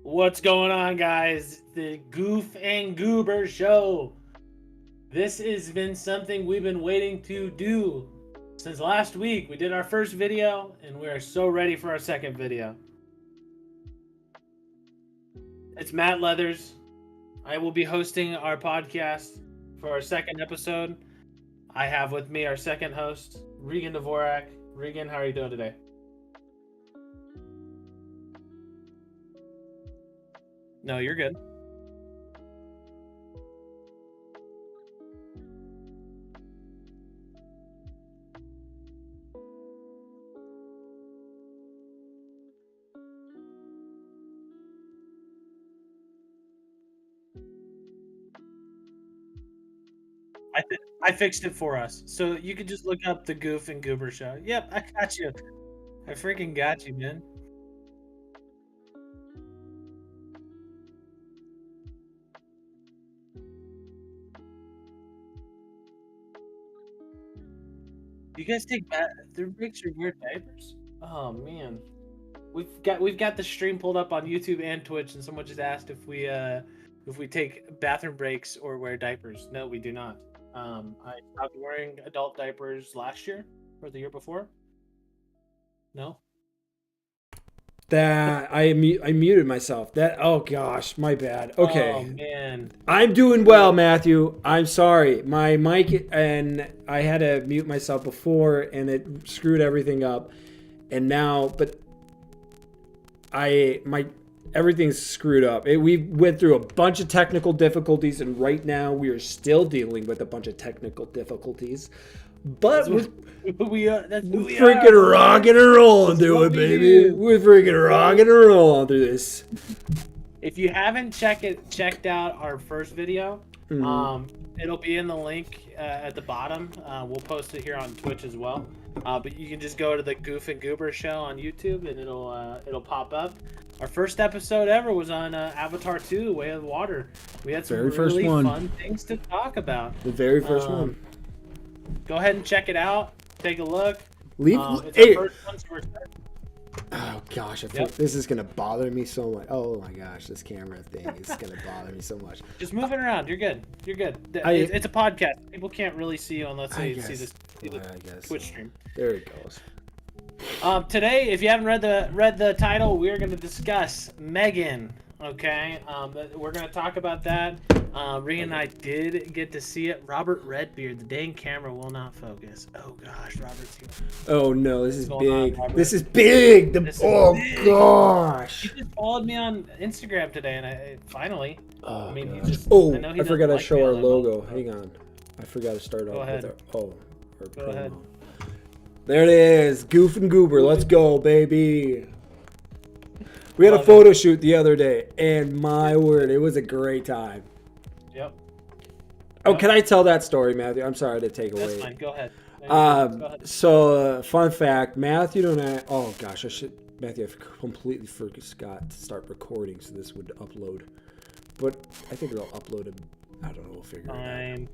What's going on, guys? The Goof and Goober show. This has been something we've been waiting to do since last week. We did our first video, and we are so ready for our second video. It's Matt Leathers. I will be hosting our podcast for our second episode. I have with me our second host, Regan Dvorak. Regan, how are you doing today? No, you're good. I fixed it for us, so you could just look up the Goof and Goober show. Yep, I got you. I freaking got you, man. You guys take bathroom breaks or wear diapers? Oh man, we've got the stream pulled up on YouTube and Twitch, and someone just asked if we take bathroom breaks or wear diapers. No, we do not. I stopped wearing adult diapers last year or the year before. No. That I muted myself. Oh gosh, my bad. Okay. Oh man. I'm doing well, Matthew. I'm sorry. My mic, and I had to mute myself before and it screwed everything up. And now everything's screwed up. We went through a bunch of technical difficulties, and right now we are still dealing with a bunch of technical difficulties. But that's who we freaking are. rocking and rolling through it, baby. We're freaking rocking and rolling through this. If you haven't checked out our first video, it'll be in the link at the bottom. We'll post it here on Twitch as well. But you can just go to the Goof and Goober show on YouTube, and it'll pop up. Our first episode ever was on Avatar 2: The Way of Water. We had some really fun things to talk about. The very first one. Go ahead and check it out. Take a look. Hey. Oh gosh, this is gonna bother me so much. Oh my gosh, this camera thing is gonna bother me so much. Just move it around. You're good. You're good. It's a podcast. People can't really see you unless they see the Twitch stream. There it goes. Today, if you haven't read the title, we're going to discuss M3GAN. Okay, we're going to talk about that. Regan and I did get to see it. Robert Redbeard, the dang camera will not focus. Oh gosh, Robert's here. Oh no, this is big. This is big. Gosh. He just followed me on Instagram today, and I finally. Oh, I mean, I forgot to show our logo. Hang on, I forgot to start off with our Go ahead. There it is, Goof and Goober. Let's go, baby. We had a photo shoot the other day, and my word, it was a great time. Yep. Oh, can I tell that story, Matthew? I'm sorry to take away. That's fine. Go ahead. Go ahead. So, fun fact, Matthew and I. Oh gosh, Matthew, I completely forgot to start recording, so this would upload. But I think it'll upload it. I don't know. We'll figure it out.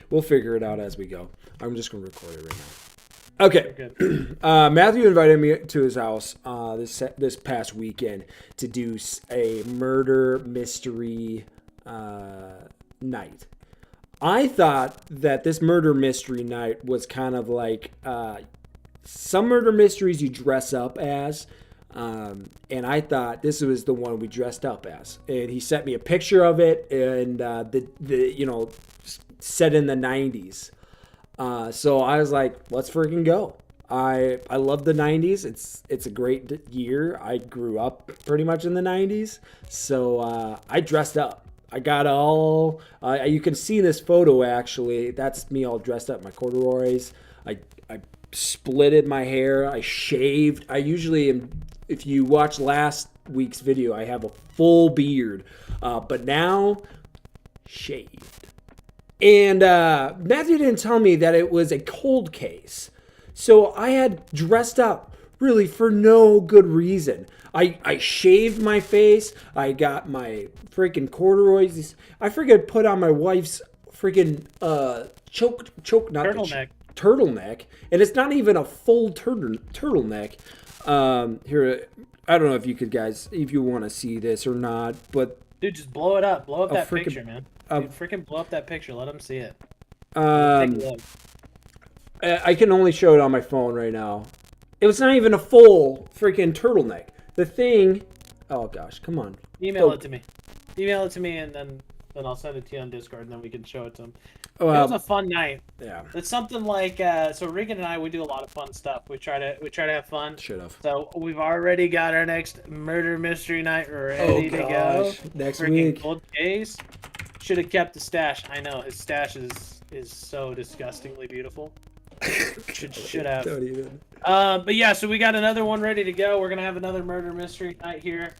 We'll figure it out as we go. I'm just gonna record it right now. Okay. Matthew invited me to his house this past weekend to do a murder mystery night. I thought that this murder mystery night was kind of like some murder mysteries you dress up as, and I thought this was the one we dressed up as. And he sent me a picture of it, and set in the 90s. So I was like, let's freaking go. I love the 90s. It's a great year. I grew up pretty much in the 90s. So I dressed up. I got all, you can see this photo actually. That's me all dressed up. My corduroys. I splitted my hair. I shaved. I usually am, if you watch last week's video, I have a full beard. But now, shaved. And Matthew didn't tell me that it was a cold case. So I had dressed up really for no good reason. I shaved my face. I got my freaking corduroys. I freaking put on my wife's freaking turtleneck. And it's not even a full turtleneck. Here, I don't know if you guys want to see this or not, but dude, just blow it up. Blow up that picture, man. Dude, freaking blow up that picture. Let them see it. Take a look. I can only show it on my phone right now. It was not even a full freaking turtleneck. The thing. Oh gosh, come on. Email it to me. Email it to me, and then I'll send it to you on Discord, and then we can show it to them. It was a fun night. Yeah. It's something like so Regan and I, we do a lot of fun stuff. We try to have fun. Should have. So we've already got our next murder mystery night ready to go. Next freaking week. Cold case. Should have kept the stash. I know his stash is so disgustingly beautiful. Should have. Don't even. But yeah, so we got another one ready to go. We're gonna have another murder mystery night here.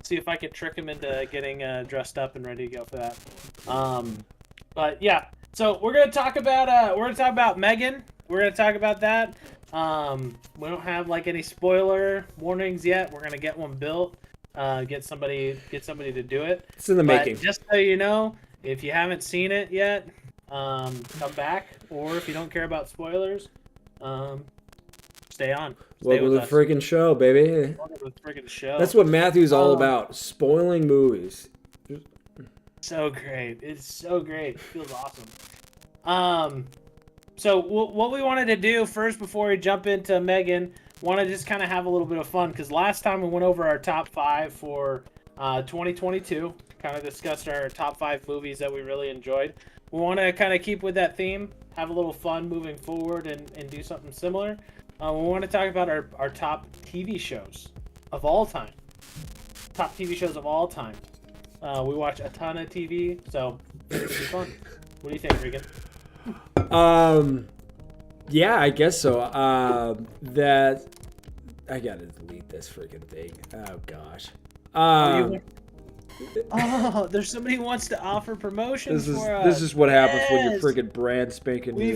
See if I can trick him into getting dressed up and ready to go for that. But yeah, so we're gonna talk about M3GAN. We're gonna talk about that. We don't have like any spoiler warnings yet. We're gonna get one built. Get somebody to do it. It's in the making. Just so you know, if you haven't seen it yet, come back. Or if you don't care about spoilers, stay on. Welcome to the freaking show, baby. Welcome to the freaking show. That's what Matthew's all about. Spoiling movies. So great. It's so great. It feels awesome. So what we wanted to do first before we jump into M3GAN, want to just kind of have a little bit of fun, because last time we went over our top 5 for 2022, kind of discussed our top 5 movies that we really enjoyed. We want to kind of keep with that theme, have a little fun moving forward, and do something similar. We want to talk about our top TV shows of all time. Top TV shows of all time. We watch a ton of TV, so it's gonna be fun. What do you think, Regan? Yeah, I guess so. That I gotta delete this freaking thing. Oh gosh. There's somebody who wants to offer promotions for us. This is what happens when you're freaking brand spanking new.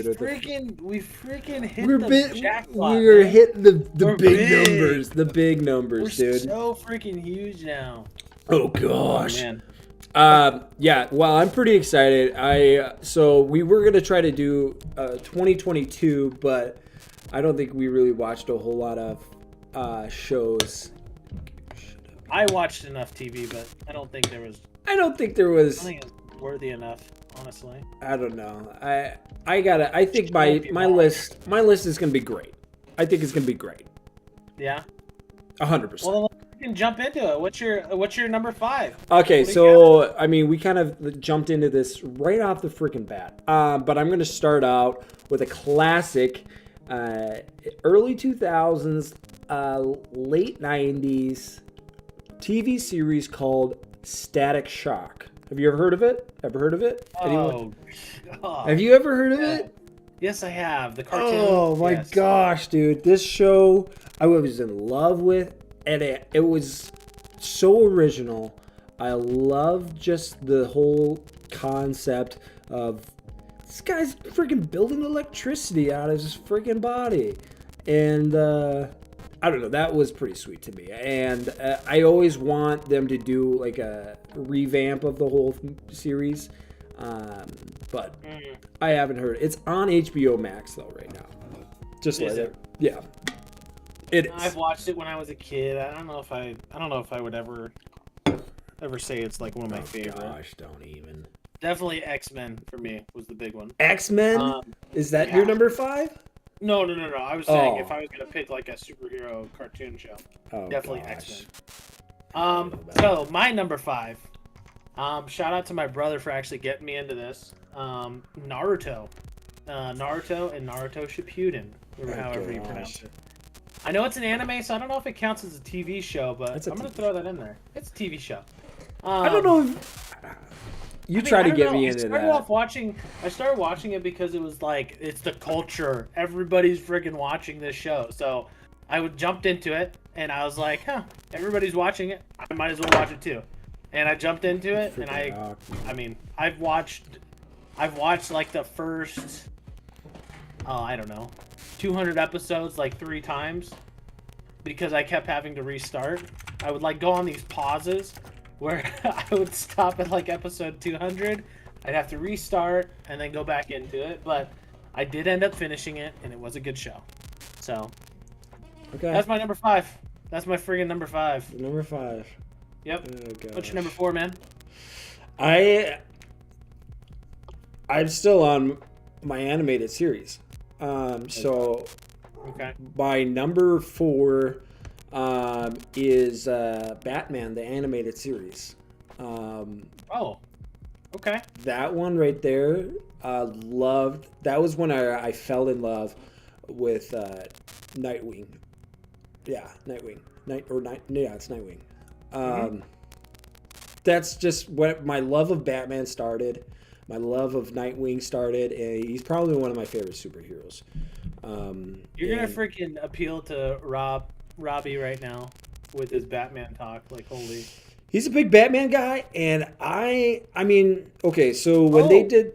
We freaking hit the jackpot. We're hitting the big numbers. The big numbers, We're dude. so freaking huge now. Oh gosh. Oh, man. Yeah, well, I'm pretty excited. So we were gonna try to do 2022, but I don't think we really watched a whole lot of shows. I watched enough TV, but I don't think there was. I think it was worthy enough, honestly. I don't know. I think my list is gonna be great. I think it's gonna be great. Yeah. 100%. Well, we can jump into it. What's your number 5? Okay, so I mean, we kind of jumped into this right off the freaking bat. But I'm gonna start out with a classic, early 2000s, late 90s TV series called Static Shock. Have you ever heard of it? Anyone? God. Have you ever heard of it? Yes, I have. The cartoon. Oh my gosh, dude. This show I was in love with, and it was so original. I love just the whole concept of this guy's freaking building electricity out of his freaking body. And I don't know, that was pretty sweet to me. And I always want them to do like a revamp of the whole series. But I haven't heard it. It's on HBO Max though right now. Just like it. Yeah. It is. I've watched it when I was a kid. I don't know if I would ever say it's like one of my favorite. Gosh, don't even. Definitely X-Men for me was the big one. X-Men? Is that your number 5? No. I was saying if I was gonna pick like a superhero cartoon show, definitely X-Men. So my number 5. Shout out to my brother for actually getting me into this. Naruto and Naruto Shippuden, or however you pronounce it. I know it's an anime, so I don't know if it counts as a TV show, but I'm gonna throw that in there. It's a TV show. I don't know. You try to get me into that. I started watching it because it was like, it's the culture. Everybody's freaking watching this show. So I jumped into it, and I was like, everybody's watching it. I might as well watch it too. And I jumped into it, and I mean, I've watched like the first, I don't know, 200 episodes like 3 times because I kept having to restart. I would like go on these pauses where I would stop at like episode 200. I'd have to restart and then go back into it. But I did end up finishing it, and it was a good show. So that's my number 5. That's my friggin' number 5. Number 5. Yep. Oh, What's your number 4, man? I'm still on my animated series. So Okay. my number 4 is Batman, the animated series. Oh. Okay. That one right there, loved. That was when I fell in love with Nightwing. Yeah, Nightwing. Yeah, it's Nightwing. That's just what my love of Batman started. My love of Nightwing started, and he's probably one of my favorite superheroes. You're gonna freaking appeal to Robbie right now with his Batman talk. Like, holy. He's a big Batman guy, and I mean, okay, so when they did...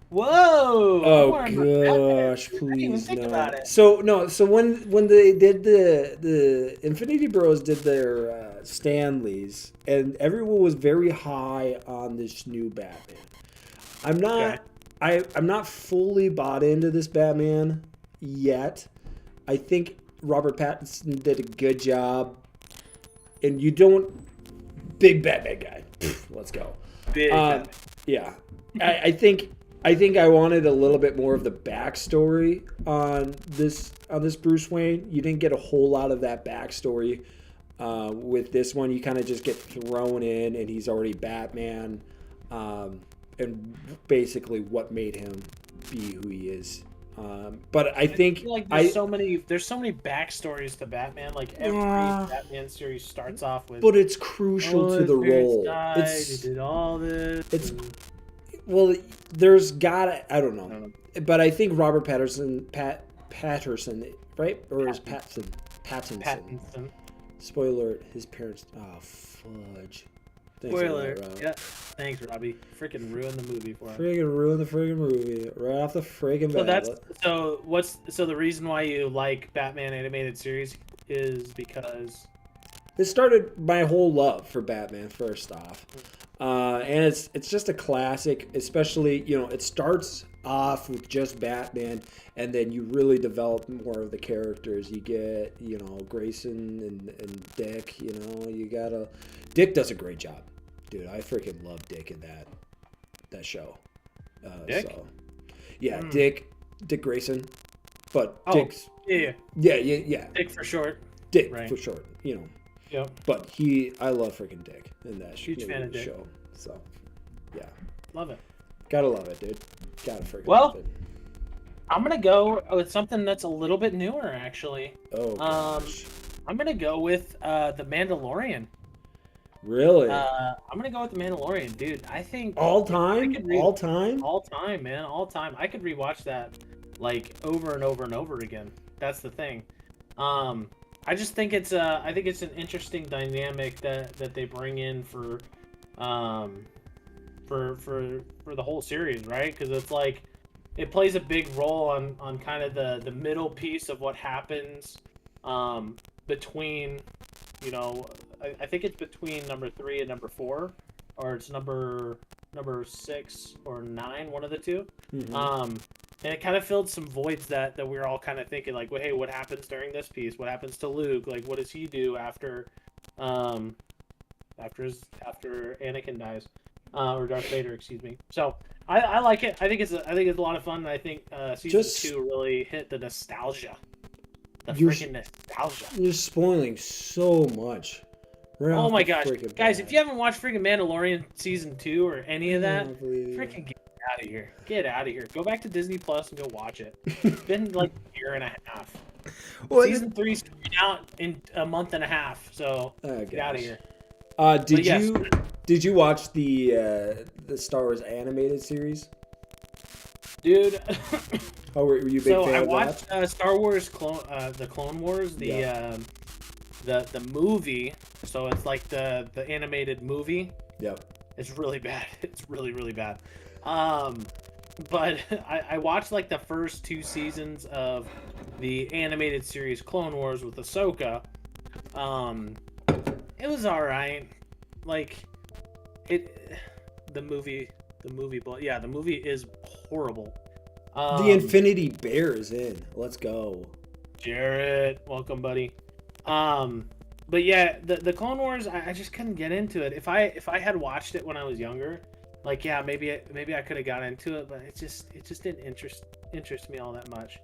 Whoa! Oh gosh, please think no. about it. So when they did the Infinity Bros did their Stanleys, and everyone was very high on this new Batman. I'm not fully bought into this Batman yet. I think Robert Pattinson did a good job. And you don't... Big Batman guy. Let's go. Big Batman. Yeah. I think I wanted a little bit more of the backstory on this Bruce Wayne. You didn't get a whole lot of that backstory with this one. You kind of just get thrown in, and he's already Batman. And basically what made him be who he is. But I think like there's so many backstories to Batman. Like every Batman series starts off with. But it's crucial to the role. He did all this. It's there's gotta, I don't know. But I think Robert Patterson, right? Or is Pattinson? Spoiler alert, his parents. Oh fudge. Spoiler. Yeah. Thanks, Robbie. Freaking ruined the movie for him. Freaking ruined the friggin' movie right off the friggin' bat. So the reason why you like Batman animated series is because it started my whole love for Batman first off, and it's just a classic. Especially it starts off with just Batman, and then you really develop more of the characters. You get Grayson and Dick. Dick does a great job. Dude, I freaking love Dick in that show. Dick? So, yeah, Dick Grayson, but Dick's yeah. Dick for short. Dick right. for short, Yep. But I love freaking Dick in that Huge fan of Dick. show. So, yeah, love it. Gotta love it, dude. Gotta freaking love it. I'm gonna go with something that's a little bit newer, actually. Oh gosh. I'm gonna go with The Mandalorian. Really? I'm gonna go with The Mandalorian, dude. I think all time, man, all time. I could rewatch that like over and over and over again. That's the thing. I just think it's an interesting dynamic that they bring in for the whole series, right? Because it's like it plays a big role on kind of the middle piece of what happens between. I think it's between number 3 and number 4, or it's number 6 or 9, one of the two. Mm-hmm. And it kind of filled some voids that we were all kind of thinking, like, well, hey, what happens during this piece? What happens to Luke? Like, what does he do after Anakin dies, or Darth Vader, excuse me. So I like it. I think it's a lot of fun. And I think season 2 really hit the nostalgia. Freaking nostalgia. You're spoiling so much. Right oh my gosh, guys! If you haven't watched freaking Mandalorian season 2 or any of that, freaking get out of here! Get out of here! Go back to Disney Plus and go watch it. It's been like a year and a half. Well, season 3's coming out in a month and a half, so get out of here. Did you watch the Star Wars animated series? Dude. How were you a big fan of that? So I watched Star Wars the Clone Wars, the movie. So it's like the animated movie. Yep. It's really bad. It's really, really bad. But I watched like the first 2 seasons of the animated series Clone Wars with Ahsoka. It was alright. Like the movie is horrible. The Infinity Bear is in. Let's go. Jarrett, welcome, buddy. But yeah, the Clone Wars, I just couldn't get into it. If I had watched it when I was younger, like yeah, maybe I could have got into it, but it just didn't interest me all that much.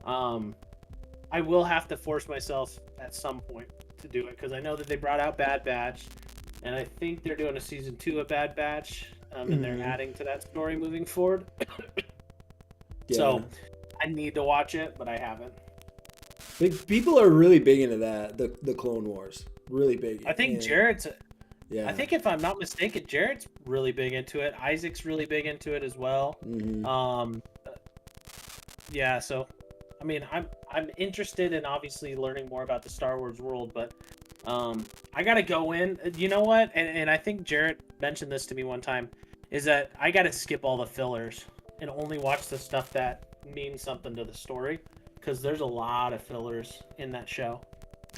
I will have to force myself at some point to do it because I know that they brought out Bad Batch, and I think they're doing a season 2 of Bad Batch, and they're adding to that story moving forward. Yeah. So I need to watch it, but I haven't. People are really big into that, the Clone Wars. Really big. I think Jared's. Yeah. I think if I'm not mistaken, Jared's really big into it. Isaac's really big into it as well. Mm-hmm. Yeah. So, I mean, I'm interested in obviously learning more about the Star Wars world, but I gotta go in. You know what? And I think Jared mentioned this to me one time, is that I gotta skip all the fillers and only watch the stuff that means something to the story, because there's a lot of fillers in that show.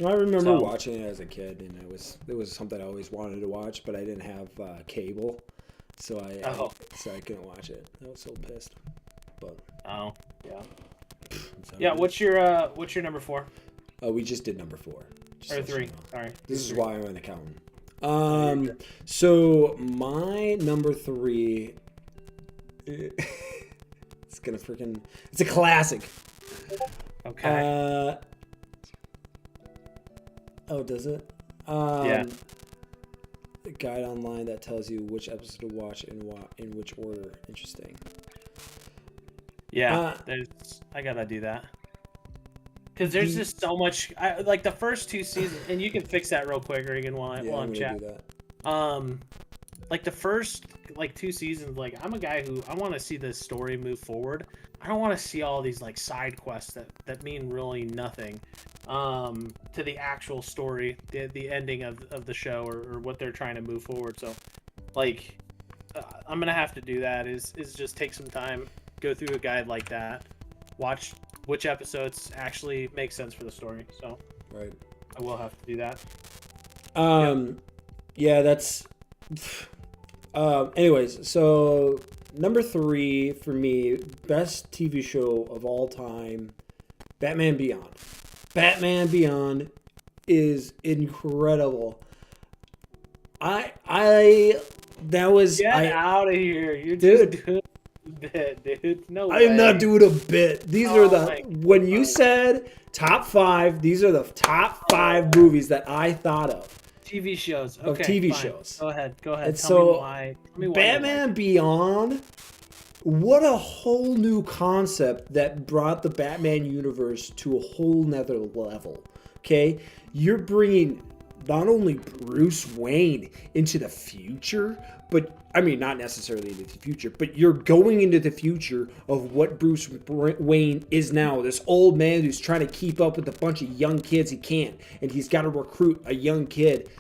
I remember watching it as a kid, and it was something I always wanted to watch, but I didn't have cable, so I couldn't watch it. I was so pissed. But yeah. What's your number 4? We just did number 4. Or 3. Sorry. This is why I'm an accountant. So my number 3. It's a classic. Okay. Oh, does it? Yeah. A guide online that tells you which episode to watch and in which order. Interesting. Yeah, I gotta do that. Because there's just so much. Like the first 2 seasons, and you can fix that real quick, Regan, while I'm chatting. Do that. Like the first 2 seasons, like I'm a guy who I want to see this story move forward. I don't want to see all these like side quests that mean really nothing to the actual story, the ending of the show, or what they're trying to move forward. So like I'm gonna have to do that is just take some time, go through a guide like that, watch which episodes actually make sense for the story. So right, I will have to do that. Yeah, that's anyways, so number 3 for me, best TV show of all time, Batman Beyond. Batman Beyond is incredible. That was Get out of here. You're dude. just doing a bit, dude. No I way. am not doing a bit. These are when you said top 5, these are the top 5 movies that I thought of. TV shows. Okay, of TV fine. shows. Go ahead. And Tell me why Batman Beyond, what a whole new concept that brought the Batman universe to a whole nother level. Okay? You're bringing not only Bruce Wayne into the future, but I mean, not necessarily into the future, but you're going into the future of what Bruce Wayne is now. This old man who's trying to keep up with a bunch of young kids he can't. And he's got to recruit a young kid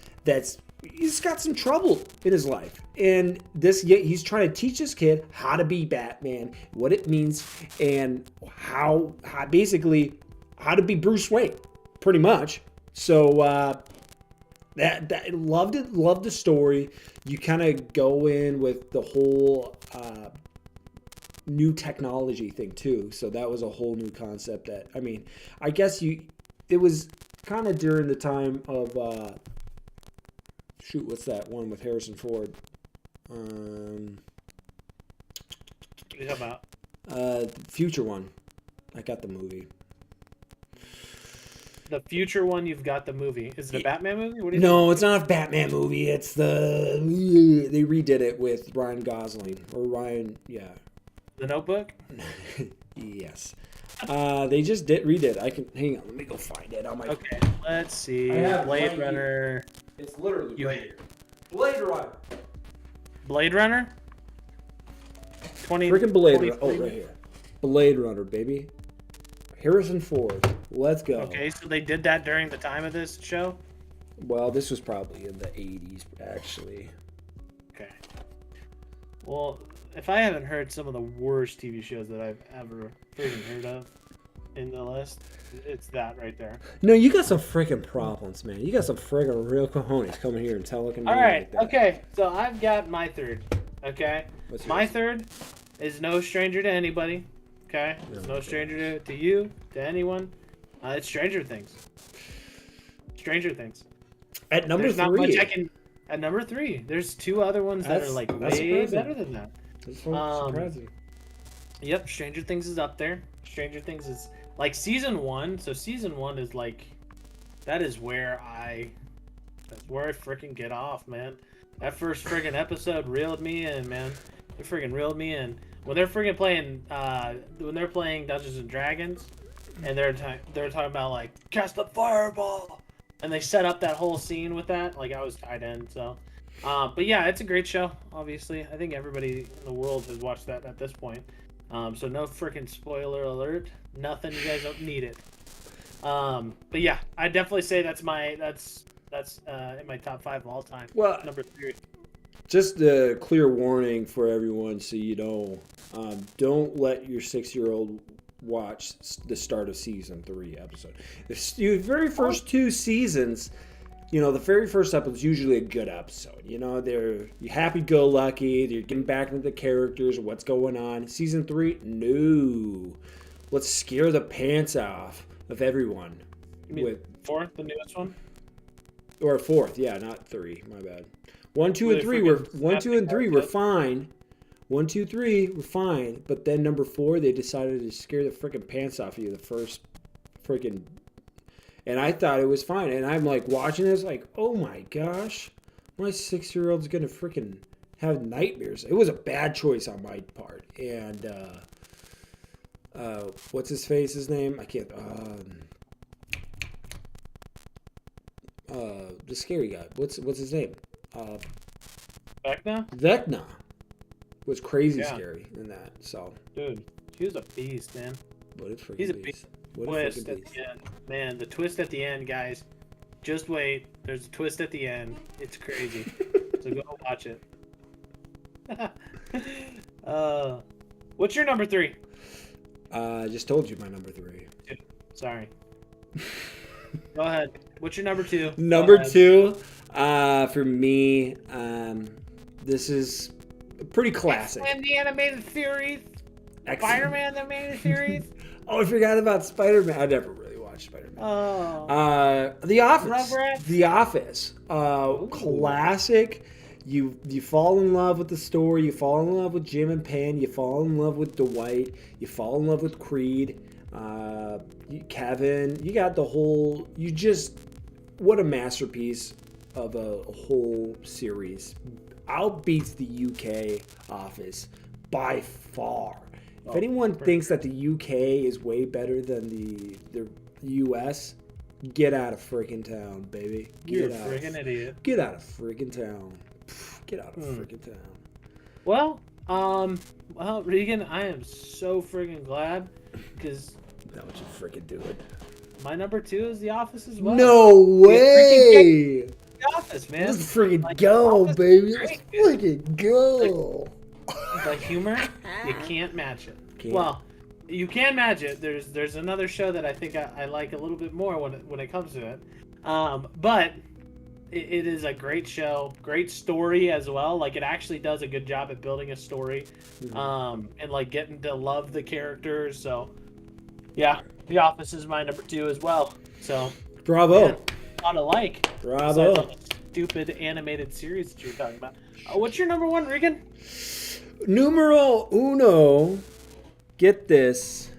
he's got some trouble in his life. And he's trying to teach this kid how to be Batman, what it means, and how basically how to be Bruce Wayne, pretty much. So, that loved the story. You kind of go in with the whole new technology thing too, so that was a whole new concept. That I mean, I guess it was kind of during the time of what's that one with Harrison Ford? What are you talking about? The future one. I got the movie. The future one, you've got the movie. Is it a Batman movie? What No, it's not a Batman movie. It's they redid it with Ryan Gosling or Ryan. Yeah. The Notebook. Yes. They just redid. I can hang on. Let me go find it on my. Okay. Let's see. Blade Runner. It's literally right here. Blade Runner. Blade Runner. Freaking Blade Runner. Oh, right here. Blade Runner, baby. Harrison Ford. Let's go. Okay, so they did that during the time of this show? Well, this was probably in the 80s, actually. Okay. Well, if I haven't heard some of the worst TV shows that I've ever freaking heard of in the list, it's that right there. No, you got some freaking problems, man. You got some freaking real cojones coming here and telling me. All right, like that. okay. So I've got my third. Okay. My third is no stranger to anybody. Okay. It's no stranger to you, to anyone. It's Stranger Things. Stranger Things. At number There's not 3. much I can. At number 3, there's 2 other ones that are like that's way surprising. better than that. That's surprising. Yep, Stranger Things is up there. Stranger Things is like season 1. So season 1 is like, that's where I freaking get off, man. That first friggin' episode reeled me in, man. It freaking reeled me in. When they're freaking playing, when they're playing Dungeons and Dragons, and they're talking about like cast the fireball, and they set up that whole scene with that. Like I was tied in, so. But yeah, it's a great show. Obviously, I think everybody in the world has watched that at this point. So no freaking spoiler alert. Nothing. You guys don't need it. But yeah, I definitely say that's in my top 5 of all time. Well, number 3. Just a clear warning for everyone, so you know, don't let your 6-year-old watch the start of season 3 episode. The very first 2 seasons, you know, the very first episode is usually a good episode. You know, they're happy-go-lucky. They're getting back into the characters, what's going on. Season 3, no. Let's scare the pants off of everyone. You mean 4th, the newest one? Or 4th, yeah, not 3. My bad. 1, 2, and 3 were 1, 2, and 3 were fine. 1, 2, 3 were fine, but then number 4 they decided to scare the freaking pants off you. The first freaking, and I thought it was fine, and I'm like watching this like, oh my gosh, my 6-year-old's gonna freaking have nightmares. It was a bad choice on my part, and what's his name? I can't. The scary guy. What's his name? Vecna was crazy scary in that. So, dude, he was a beast, man. What a freaking He's a beast. Twist at the end, man. The twist at the end, guys. Just wait. There's a twist at the end. It's crazy. So go watch it. What's your number 3? I just told you my number 3. Sorry. Go ahead. What's your number 2? Number 2, for me, this is pretty classic. X-Men the animated series. Spider-Man the animated series. Oh, I forgot about Spider-Man. I never really watched Spider-Man. Oh. The Office. Rugrats? The Office. Classic. You fall in love with the story. You fall in love with Jim and Pam. You fall in love with Dwight. You fall in love with Creed. Kevin. You got the whole. What a masterpiece of a whole series. Outbeats the UK Office by far. If anyone thinks that the UK is way better than the US, get out of freaking town, baby. You're a freaking idiot. Get out of freaking town. Get out of freaking town. Well, Regan, I am so freaking glad because That what you freaking do it. my number 2 is The Office as well. No way! The Office, man. Let's freaking Like, go, Office baby. is Let's great, freaking go. The humor, you can't match it. Can't. Well, you can match it. There's another show that I think I like a little bit more when it comes to it. But it is a great show, great story as well. Like it actually does a good job at building a story, and like getting to love the characters. So, yeah, The Office is my number 2 as well. So, Bravo. man, a lot of like. Bravo. Besides all the stupid animated series that you're talking about. What's your number 1, Regan? Numero uno. Get this.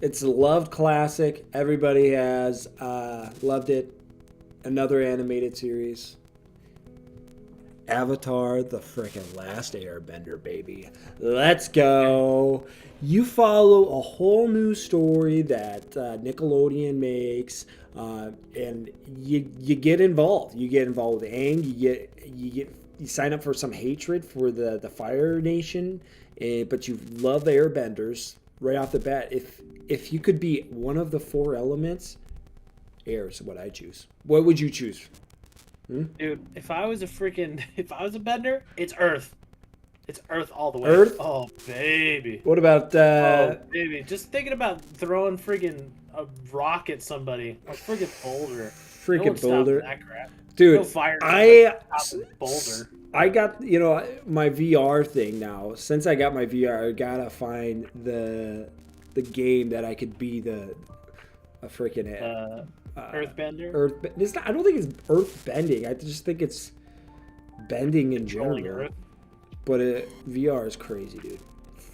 It's a loved classic. Everybody has loved it. Another animated series. Avatar, the freaking Last Airbender, baby. Let's go. You follow a whole new story that Nickelodeon makes, and you get involved. You get involved with Aang. You sign up for some hatred for the Fire Nation, but you love the Airbenders right off the bat. If you could be one of the 4 elements, air is what I choose. What would you choose? Dude, if I was a bender, it's Earth. It's Earth all the way. Earth? Oh, baby. What about Oh, baby. Just thinking about throwing friggin' a rock at somebody. A friggin' boulder. freaking boulder? That crap. Dude, No fire. Boulder. I got, my VR thing now. Since I got my VR, I gotta find the game that I could be a freaking Earthbender. It's not, I don't think it's earth bending. I just think it's bending in Controlling general. Earth. But VR is crazy, dude.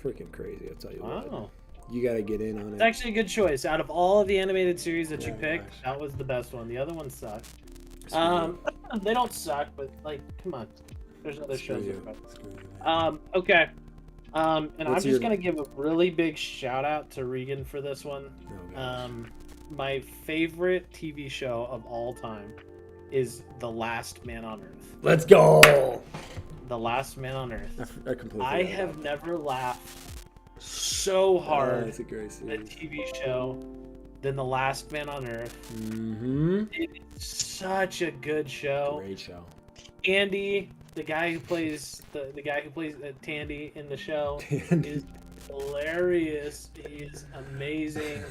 Freaking crazy. I'll tell you what. Wow. You got to get in on it. It's actually a good choice. Out of all of the animated series that you Oh, picked, gosh. that was the best one. The other ones suck. Screw They don't suck, but like, come on. There's other Screw shows. you. that are better. Screw you, man. Okay. And I'm What's just your- gonna give a really big shout out to Regan for this one. Oh, gosh. My favorite TV show of all time is The Last Man on Earth. Let's go. The Last Man on Earth. I completely. I forgot have about never laughed so that. hard It's a great at a series. TV show than The Last Man on Earth. Mm-hmm. It is such a good show. Great show. Andy, the guy who plays the guy who plays Tandy in the show, is hilarious. He's amazing.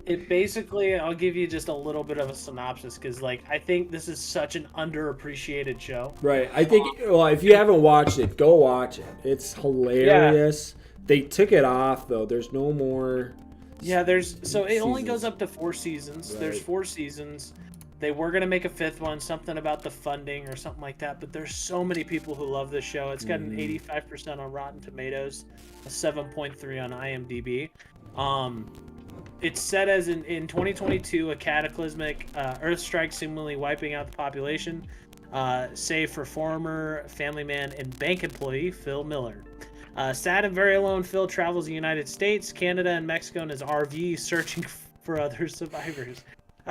It basically, I'll give you just a little bit of a synopsis because, like, I think this is such an underappreciated show. Right. I think, well, if you haven't watched it, go watch it. It's hilarious. They took it off, though. There's no more. Yeah, so it only Seasons. goes up to 4 seasons. There's Right. 4 seasons. They were gonna make a 5th one, something about the funding or something like that. But there's so many people who love this show. It's got an 85% on Rotten Tomatoes, a 7.3 on IMDb. It's set as in 2022, a cataclysmic Earth strike, seemingly wiping out the population, save for former Family Man and bank employee Phil Miller. Sad and very alone, Phil travels the United States, Canada, and Mexico in his RV, searching for other survivors.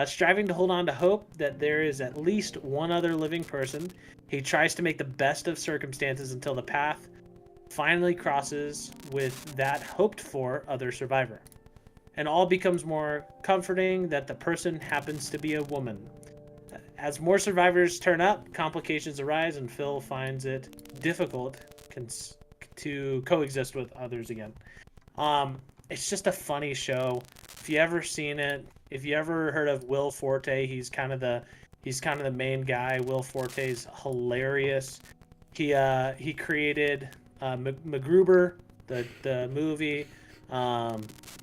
Striving to hold on to hope that there is at least one other living person, he tries to make the best of circumstances until the path finally crosses with that hoped-for other survivor. And all becomes more comforting that the person happens to be a woman. As more survivors turn up, complications arise, and Phil finds it difficult to coexist with others again. It's just a funny show. If you ever seen it, if you ever heard of Will Forte, he's kind of the main guy. Will Forte's hilarious. He created MacGruber, the movie.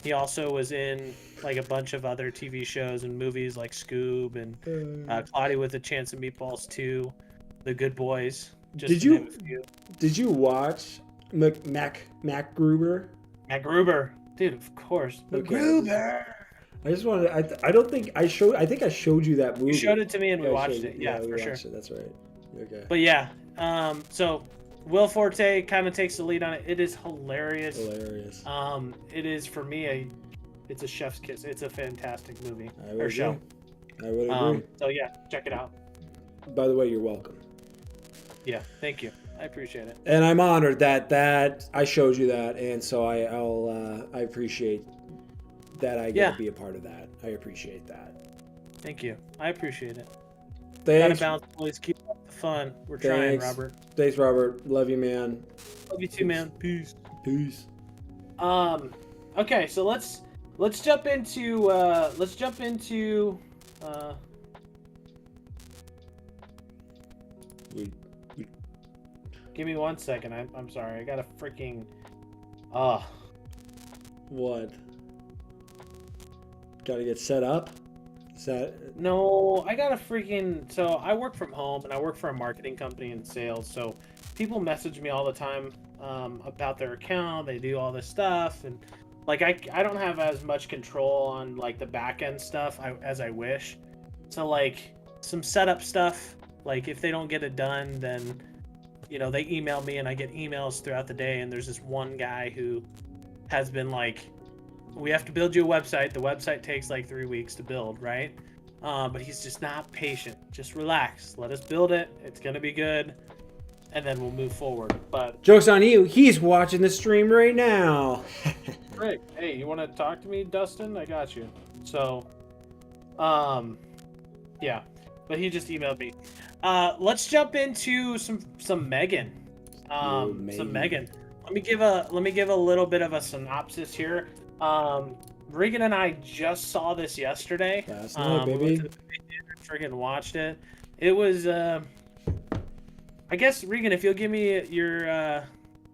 He also was in like a bunch of other TV shows and movies like Scoob and Cloudy with a Chance of Meatballs 2, The Good Boys. Just Did to you- name a few. Did you watch Mac Gruber? MacGruber, dude, of course. Okay. MacGruber. I just wanted. I don't think I showed. I think I showed you that movie. You showed it to me and we I watched showed it. you- Yeah, we for sure. watched it, that's right. Okay. But yeah, so Will Forte kind of takes the lead on it. It is hilarious. Hilarious. It is for me it's a chef's kiss. It's a fantastic movie I would or agree. show. I would agree. So yeah, check it out. By the way, you're welcome. Yeah, thank you. I appreciate it. And I'm honored that I showed you that, and so I appreciate that I get to be a part of that. I appreciate that. Thank you. I appreciate it. Thanks. Gotta bounce, boys. Keep up the fun. We're trying, Thanks. Robert. Thanks, Robert. Love you, man. Love you too, man. Peace. Peace. Okay, so let's jump into We give me 1 second. I'm sorry. I got a freaking what? Got to get set up. Is that? No, I got a freaking. So I work from home and I work for a marketing company in sales. So people message me all the time about their account. They do all this stuff, and like I don't have as much control on like the back end stuff as I wish. So like some setup stuff, like if they don't get it done, then they email me and I get emails throughout the day. And there's this one guy who has been like, we have to build you a website. The website takes like 3 weeks to build, right? But he's just not patient. Just relax. Let us build it. It's going to be good. And then we'll move forward. But Joke's on you. He's watching the stream right now. Rick, hey, you want to talk to me, Dustin? I got you. So, yeah. But he just emailed me. Let's jump into some M3GAN. Some M3GAN. Let me give a little bit of a synopsis here. Regan and I just saw this yesterday. Last night, baby. We went to the movie theater, freaking watched it. It was I guess Regan, if you'll give me your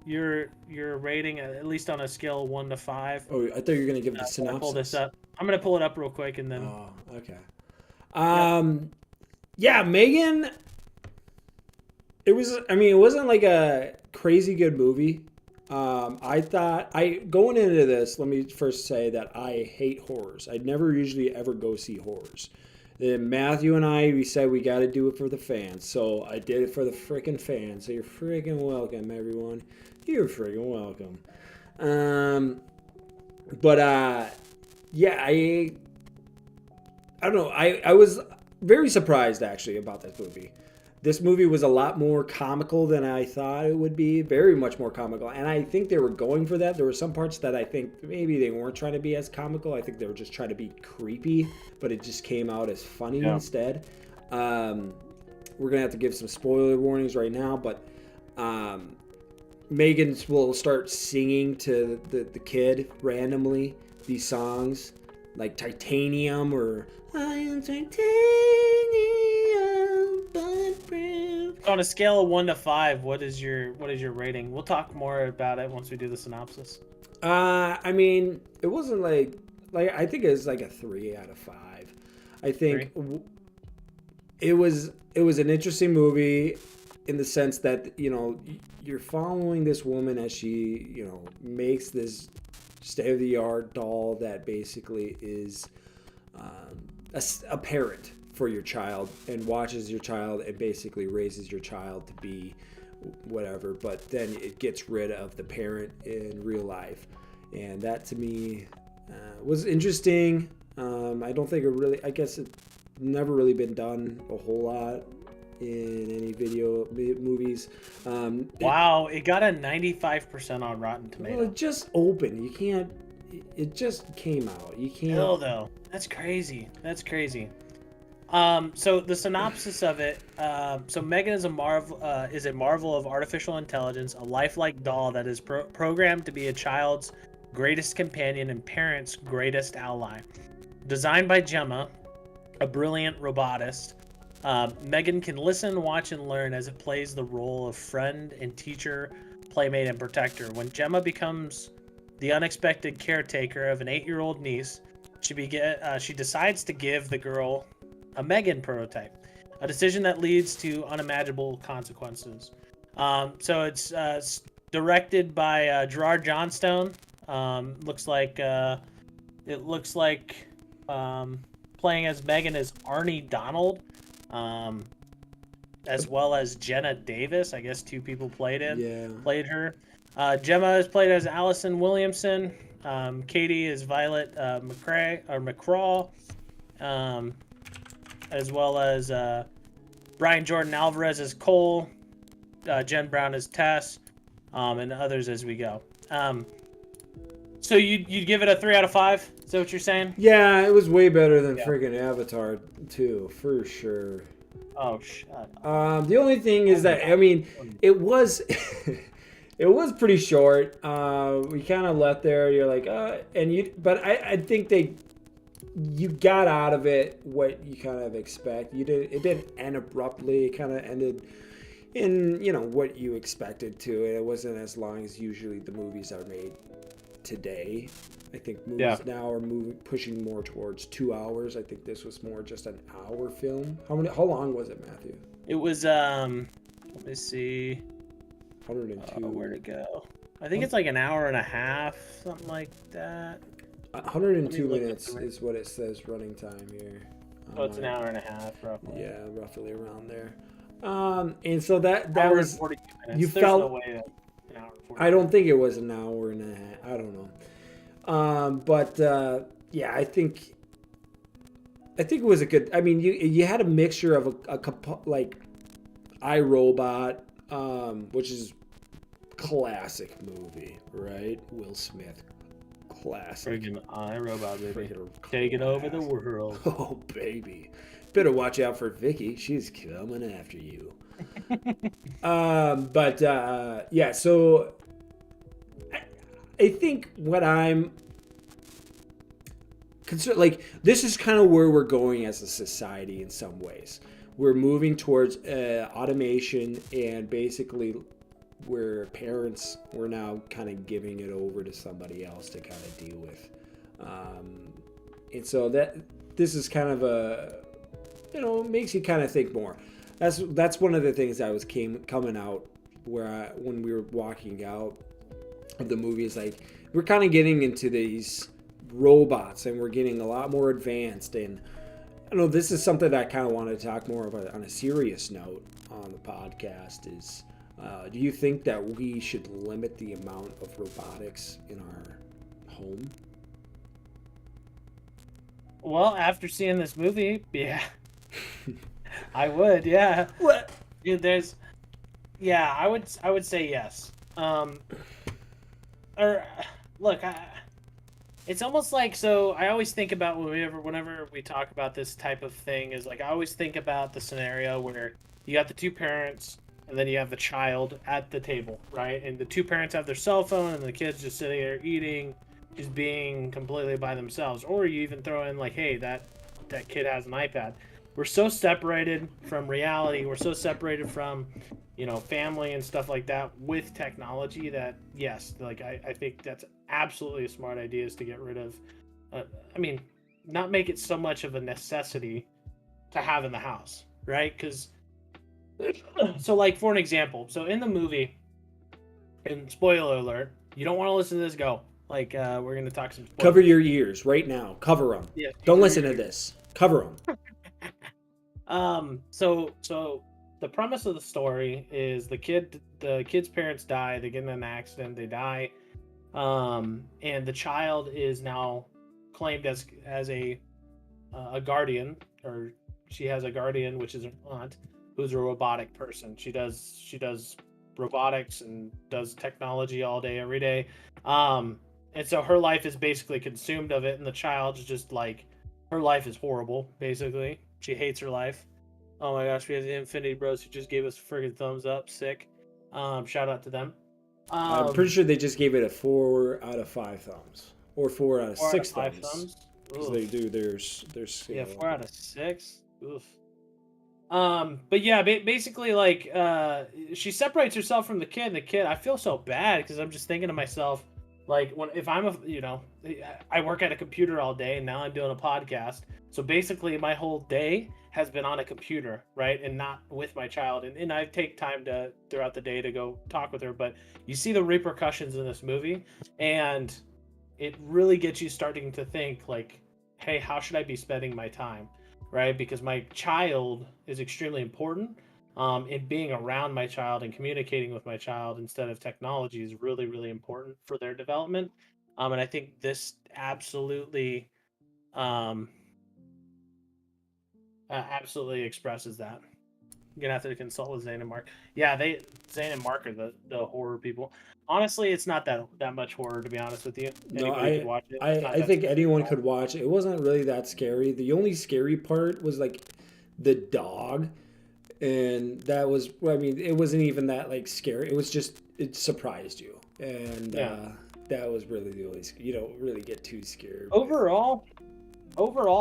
your rating, at least on a scale of 1 to 5. Oh, I thought you were gonna give the I'm gonna pull this synopsis. up. I'm gonna pull it up real quick and then. Oh, okay. Yeah, M3GAN. It was. I mean, it wasn't like a crazy good movie. I thought going into this. Let me first say that I hate horrors. I'd never usually ever go see horrors. Then Matthew and we said we got to do it for the fans, so I did it for the freaking fans. So you're freaking welcome, everyone. You're freaking welcome. Yeah, I don't know. I was very surprised actually about this movie. This movie was a lot more comical than I thought it would be. Very much more comical. And I think they were going for that. There were some parts that I think maybe they weren't trying to be as comical. I think they were just trying to be creepy, but it just came out as funny instead. We're going to have to give some spoiler warnings right now, but M3GAN will start singing to the kid randomly these songs like Titanium or I am Titanium. On a scale of 1 to 5, what is your rating? We'll talk more about it once we do the synopsis. I mean, it wasn't like I think it was like a 3 out of 5. I think it was an interesting movie in the sense that, you know, you're following this woman as she, you know, makes this state-of-the-art doll that basically is a parent for your child and watches your child and basically raises your child to be whatever, but then it gets rid of the parent in real life. And that to me was interesting. I don't think I guess it never really been done a whole lot in any video movies. Wow, it got a 95% on Rotten Tomatoes. Well, it just opened. You can't. It just came out. You can't. Still though, that's crazy. That's crazy. So the synopsis of it. So M3GAN is a marvel of artificial intelligence, a lifelike doll that is programmed to be a child's greatest companion and parent's greatest ally. Designed by Gemma, a brilliant robotist, M3GAN can listen, watch, and learn as it plays the role of friend and teacher, playmate, and protector. When Gemma becomes the unexpected caretaker of an 8-year-old niece, she decides to give the girl a M3GAN prototype, a decision that leads to unimaginable consequences. So it's directed by Gerard Johnstone. Looks like playing as M3GAN is Ronny Donald, as well as Jenna Davis. I guess 2 people played her. Gemma is played as Allison Williamson. Katie is Violet McGraw. As well as Brian Jordan Alvarez as Cole, Jen Brown as Tess, and others as we go. So you'd give it a 3 out of 5? Is that what you're saying? Yeah, it was way better than friggin' Avatar 2, for sure. Oh, shut up. The only thing is that, I mean, it was it was pretty short. We kind of left there. You're like, but I think you got out of it what you kind of expect. It didn't end abruptly. It kind of ended in, you know, what you expected to. It wasn't as long as usually the movies are made today. I think movies now are pushing more towards 2 hours. I think this was more just an hour film. How long was it, Matthew? It was let me see. 102. Where'd it go? I think it's like an hour and a half, something like that. 102 minutes is what it says running time here. Oh, it's an hour and a half, roughly. Yeah, roughly around there. And so that hour was 42 minutes. You There's felt. No way that an hour and 40 I don't think it was an hour and a half. I don't know. Yeah, I think it was a good. I mean, you had a mixture of like iRobot, which is classic movie, right? Will Smith. Classic. Friggin' iRobot, baby. Taking over the world. Oh, baby. Better watch out for Vicky. She's coming after you. Yeah, so I think what I'm concerned, like, this is kind of where we're going as a society in some ways. We're moving towards automation and basically where parents were now kind of giving it over to somebody else to kind of deal with. And so this is kind of makes you kind of think more. That's one of the things that was coming out when we were walking out of the movie, is like, we're kind of getting into these robots and we're getting a lot more advanced. And I know this is something that I kind of wanted to talk more about on a serious note on the podcast is, do you think that we should limit the amount of robotics in our home? Well, after seeing this movie, yeah, I would, yeah. What? Dude, I would say yes. Look, it's almost like, so I always think about whenever we talk about this type of thing, is like, I always think about the scenario where you got the two parents and then you have the child at the table, right? And the two parents have their cell phone and the kid's just sitting there eating, just being completely by themselves. Or you even throw in like, hey, that kid has an iPad. We're so separated from reality. We're so separated from, family and stuff like that with technology that, yes, like I think that's absolutely a smart idea, is to get rid of, not make it so much of a necessity to have in the house, right? Because, so like, for an example, so in the movie, and spoiler alert, you don't want to listen to this, go. Like, we're going to talk some spoilers. Cover your ears right now. Cover them. Yeah, don't listen to this. Cover them. So the premise of the story is the kid's parents die. They get in an accident. They die. And the child is now claimed as a guardian, or she has a guardian, which is her aunt, who's a robotic person. She does robotics and does technology all day, every day. And so her life is basically consumed of it, and the child's just like, her life is horrible, basically. She hates her life. Oh my gosh, we have the Infinity Bros who just gave us a friggin' thumbs up. Sick. Shout out to them. I'm pretty sure they just gave it a 4 out of 5 thumbs. Or 4 out of 6 thumbs. Because they do their scale. Yeah, 4 out of 6. Oof. But yeah, basically, like, she separates herself from the kid, and the kid, I feel so bad, because I'm just thinking to myself, like, if I'm I work at a computer all day, and now I'm doing a podcast. So basically, my whole day has been on a computer, right? And not with my child. And I take time throughout the day to go talk with her. But you see the repercussions in this movie, and it really gets you starting to think, like, hey, how should I be spending my time, right? Because my child is extremely important. And being around my child and communicating with my child instead of technology is really, really important for their development. And I think this absolutely expresses that. You're gonna have to consult with Zane and Mark. Yeah, Zane and Mark are the horror people. Honestly, it's not that much horror, to be honest with you. No, I think anyone could watch it. It wasn't really that scary. The only scary part was like the dog. And that was, it wasn't even that like scary. It was just, it surprised you. And that was really the only, you don't really get too scared. Overall,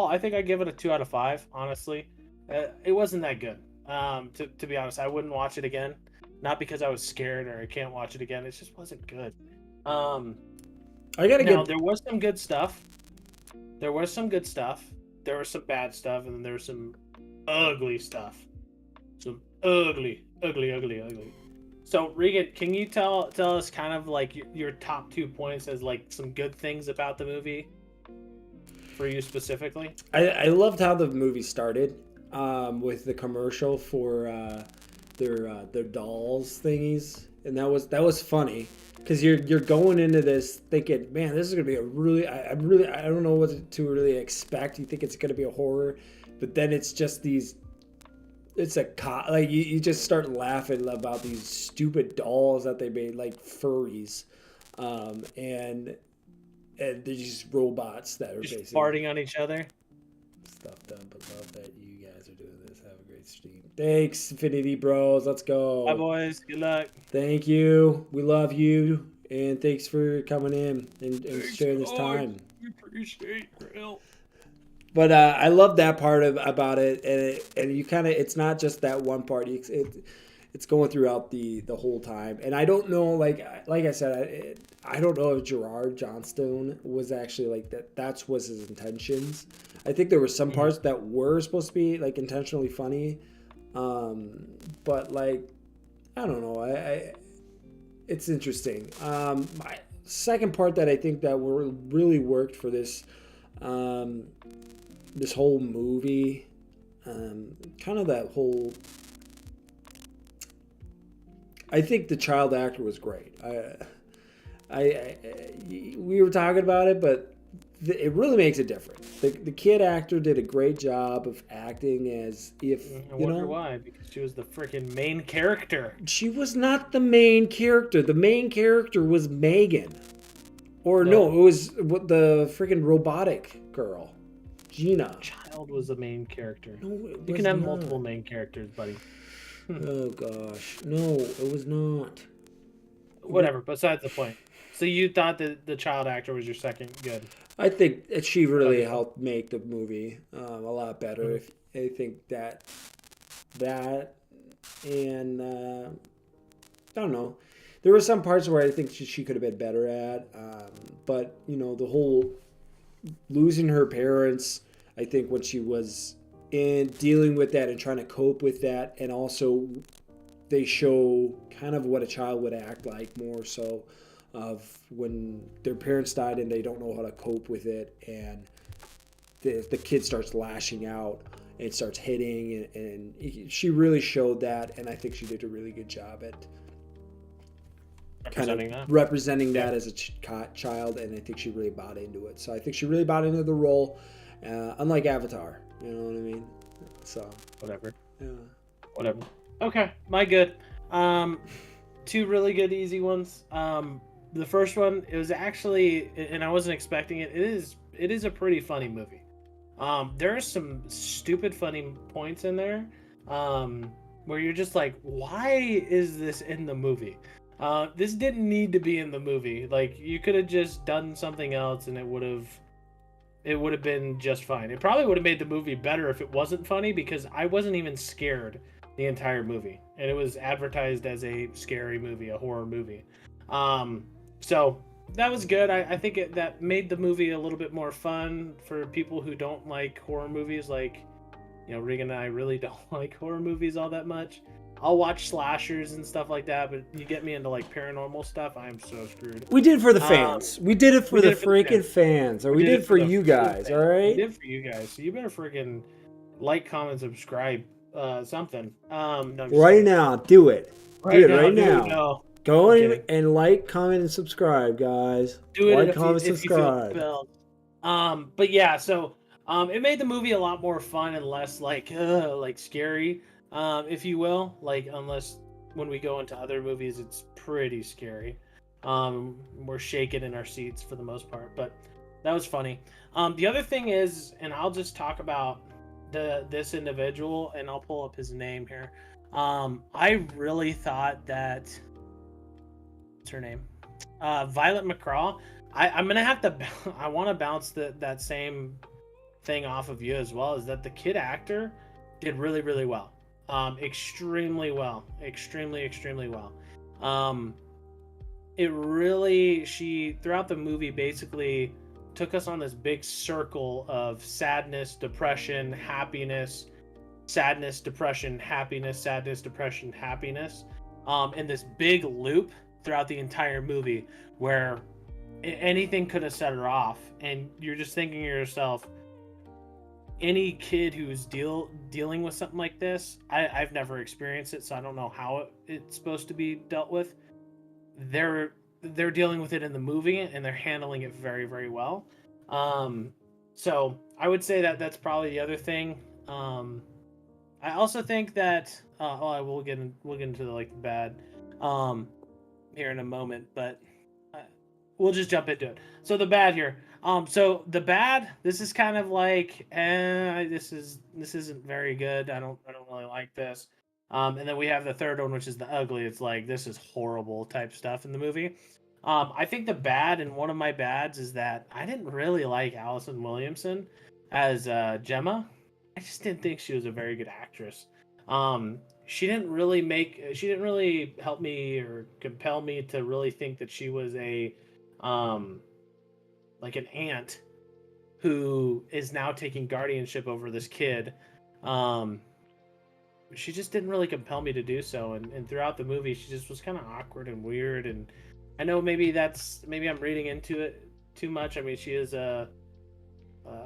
I think I give it a 2 out of 5, honestly. It wasn't that good. To be honest, I wouldn't watch it again. Not because I was scared or I can't watch it again. It just wasn't good. There was some good stuff. There was some bad stuff, and then there was some ugly stuff. Some ugly. So, Regan, can you tell us kind of like your top 2 points as like some good things about the movie for you specifically? I loved how the movie started with the commercial for their dolls thingies, and that was funny because you're going into this thinking, man, this is gonna be a really I don't know what to really expect. You think it's gonna be a horror, but then it's just these. It's like you just start laughing about these stupid dolls that they made, like furries, and they're just robots that are just basically farting on each other. Stuff done, but love that you guys are doing this. Have a great stream. Thanks, Infinity Bros. Let's go. Bye, boys. Good luck. Thank you. We love you, and thanks for coming in and sharing this time. We appreciate your help. But I love that part about it, and you kind of, it's not just that one part. It's it's going throughout the whole time. And I don't know, like I said, I don't know if Gerard Johnstone was actually like that. Was his intentions. I think there were some parts that were supposed to be like intentionally funny, but like I don't know. It's interesting. My second part that I think that really worked for this this whole movie, kind of that whole. I think the child actor was great. We were talking about it, but it really makes a difference. The kid actor did a great job of acting as if I wonder why, because she was the freaking main character. She was not the main character. The main character was M3GAN, or no, it was the freaking robotic girl, Gina. Child was the main character. No, you can have multiple main characters, buddy. Oh gosh, no, it was not. Whatever. Besides the point. So you thought that the child actor was your second good? I think she really helped make the movie a lot better. I think that and I don't know. There were some parts where I think she could have been better at, but you know, the whole losing her parents. I think when she was in dealing with that and trying to cope with that, and also they show kind of what a child would act like more so of when their parents died and they don't know how to cope with it, and the kid starts lashing out and starts hitting, and she really showed that, and I think she did a really good job at representing that as a child, and I think she really bought into it. So I think she really bought into the role, unlike Avatar. You know what I mean? So whatever. Yeah. Whatever. Okay, my good. Two really good easy ones. The first one, it was actually, and I wasn't expecting it. It is a pretty funny movie. There are some stupid funny points in there, where you're just like, why is this in the movie? This didn't need to be in the movie. Like, you could have just done something else and it would have been just fine. It probably would have made the movie better if it wasn't funny, because I wasn't even scared the entire movie, and it was advertised as a scary movie, a horror movie. So that was good. I think that made the movie a little bit more fun for people who don't like horror movies. Like, you know, Regan and I really don't like horror movies all that much. I'll watch slashers and stuff like that, but you get me into like paranormal stuff, I'm so screwed. We did it for the fans. We did it for the freaking fans. Or we did it for you guys, all right? We did it for you guys. So you better freaking like, comment, subscribe, something. No, right now, do it. Do it right now. No. Go in and like, comment, and subscribe, guys. Do it. Like, comment, subscribe. But yeah, so it made the movie a lot more fun and less like scary, if you will. Like, unless when we go into other movies, it's pretty scary. We're shaking in our seats for the most part, but that was funny. The other thing is, and I'll just talk about this individual, and I'll pull up his name here. I really thought that. What's her name? Violet McGraw. I'm gonna have to. I want to bounce that same thing off of you as well. Is that the kid actor did really, really well. Extremely well. Extremely well. It really, she throughout the movie basically took us on this big circle of sadness, depression, happiness, sadness, depression, happiness, sadness, depression, happiness, in this big loop throughout the entire movie, where anything could have set her off, and you're just thinking to yourself, any kid who's dealing with something like this, I've never experienced it, so I don't know how it's supposed to be dealt with. They're dealing with it in the movie, and they're handling it very, very well. So I would say that's probably the other thing. I also think that we'll get into the like bad here in a moment, but we'll just jump into it. So the bad here. So the bad, this is kind of like, this isn't very good. I don't really like this. And then we have the third one, which is the ugly. It's like, this is horrible type stuff in the movie. I think the bad, and one of my bads, is that I didn't really like Allison Williamson as Gemma. I just didn't think she was a very good actress. she didn't really help me or compel me to really think that she was a like an aunt who is now taking guardianship over this kid. She just didn't really compel me to do so, and throughout the movie she just was kind of awkward and weird. And I know maybe I'm reading into it too much. I mean, she is a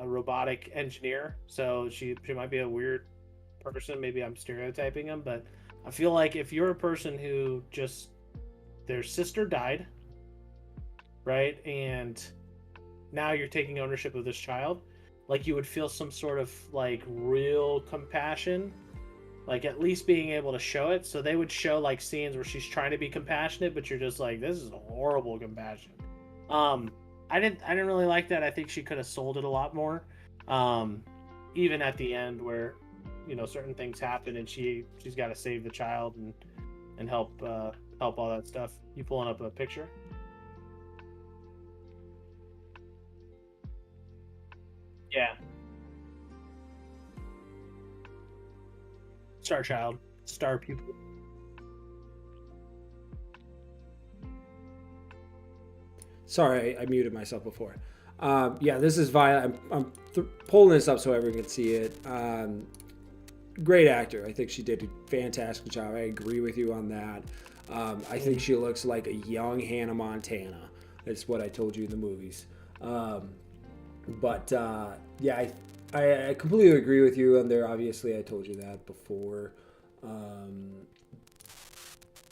robotic engineer, so she might be a weird person. Maybe I'm stereotyping them, but I feel like if you're a person who just their sister died, right, and now you're taking ownership of this child, like you would feel some sort of like real compassion, like at least being able to show it. So they would show like scenes where she's trying to be compassionate, but you're just like, this is horrible compassion. I didn't really like that. I think she could have sold it a lot more. Even at the end where, you know, certain things happen and she's got to save the child and help all that stuff. You pulling up a picture? Yeah. Star child, star pupil. Sorry, I muted myself before. Yeah, this is Violet. I'm pulling this up so everyone can see it. Great actor. I think she did a fantastic job. I agree with you on that. I think she looks like a young Hannah Montana. That's what I told you in the movies. Yeah, I completely agree with you on there. Obviously, I told you that before.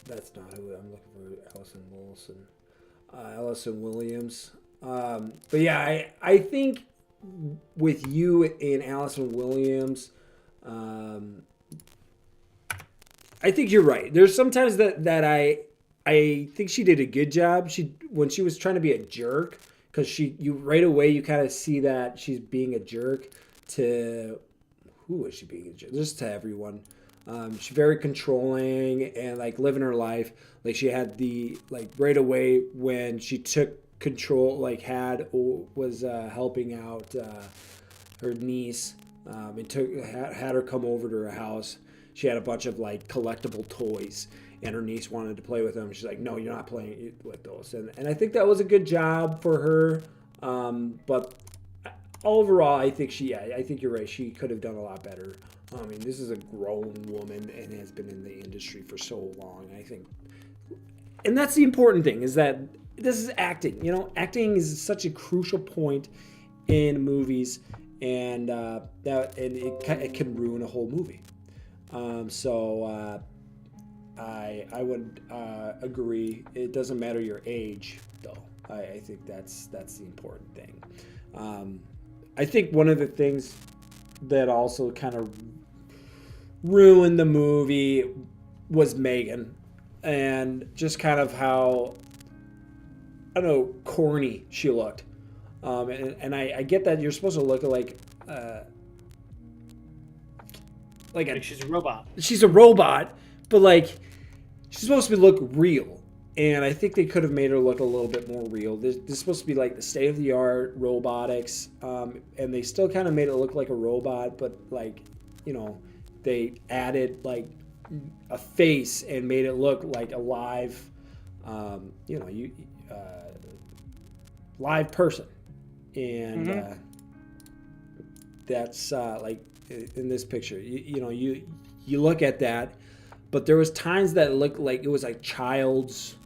That's not who I'm looking for. Allison Williams. But yeah, I think with you and Allison Williams, I think you're right. There's sometimes that I think she did a good job. When she was trying to be a jerk, because you right away you kind of see that she's being a jerk to who was she being a jerk? Just to everyone. She's very controlling and like living her life. Like she had right away when she took control, like was helping out her niece and had her come over to her house. She had a bunch of like collectible toys and her niece wanted to play with them. She's like, no, you're not playing with those. And I think that was a good job for her. But overall, I think you're right. She could have done a lot better. I mean, this is a grown woman and has been in the industry for so long. I think, and that's the important thing, is that this is acting. You know, acting is such a crucial point in movies, and it can ruin a whole movie. I would agree. It doesn't matter your age, though. I think that's the important thing. I think one of the things that also kind of ruined the movie was M3GAN, and just kind of how, I don't know, corny she looked. And I get that you're supposed to look like she's a robot. She's a robot, but like she's supposed to look real. And I think they could have made her look a little bit more real. This is supposed to be like the state-of-the-art robotics, and they still kind of made it look like a robot, but like, you know, they added like a face and made it look like a live, live person. And that's like in this picture, you look at that, but there was times that looked like it was like child's,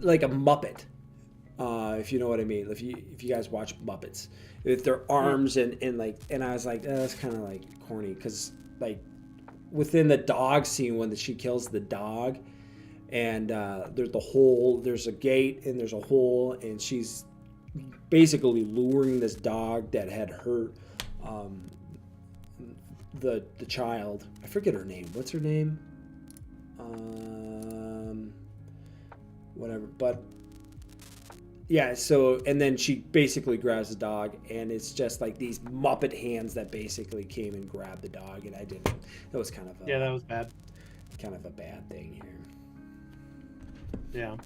like a Muppet, if you know what I mean. If you guys watch Muppets, with their arms and I was like, that's kind of like corny, because like within the dog scene when she kills the dog, and there's a gate and there's a hole, and she's basically luring this dog that had hurt the child. I forget her name. What's her name? Whatever. But yeah, so, and then she basically grabs the dog, and it's just like these Muppet hands that basically came and grabbed the dog, and that was kind of that was bad. Kind of a bad thing here. Yeah.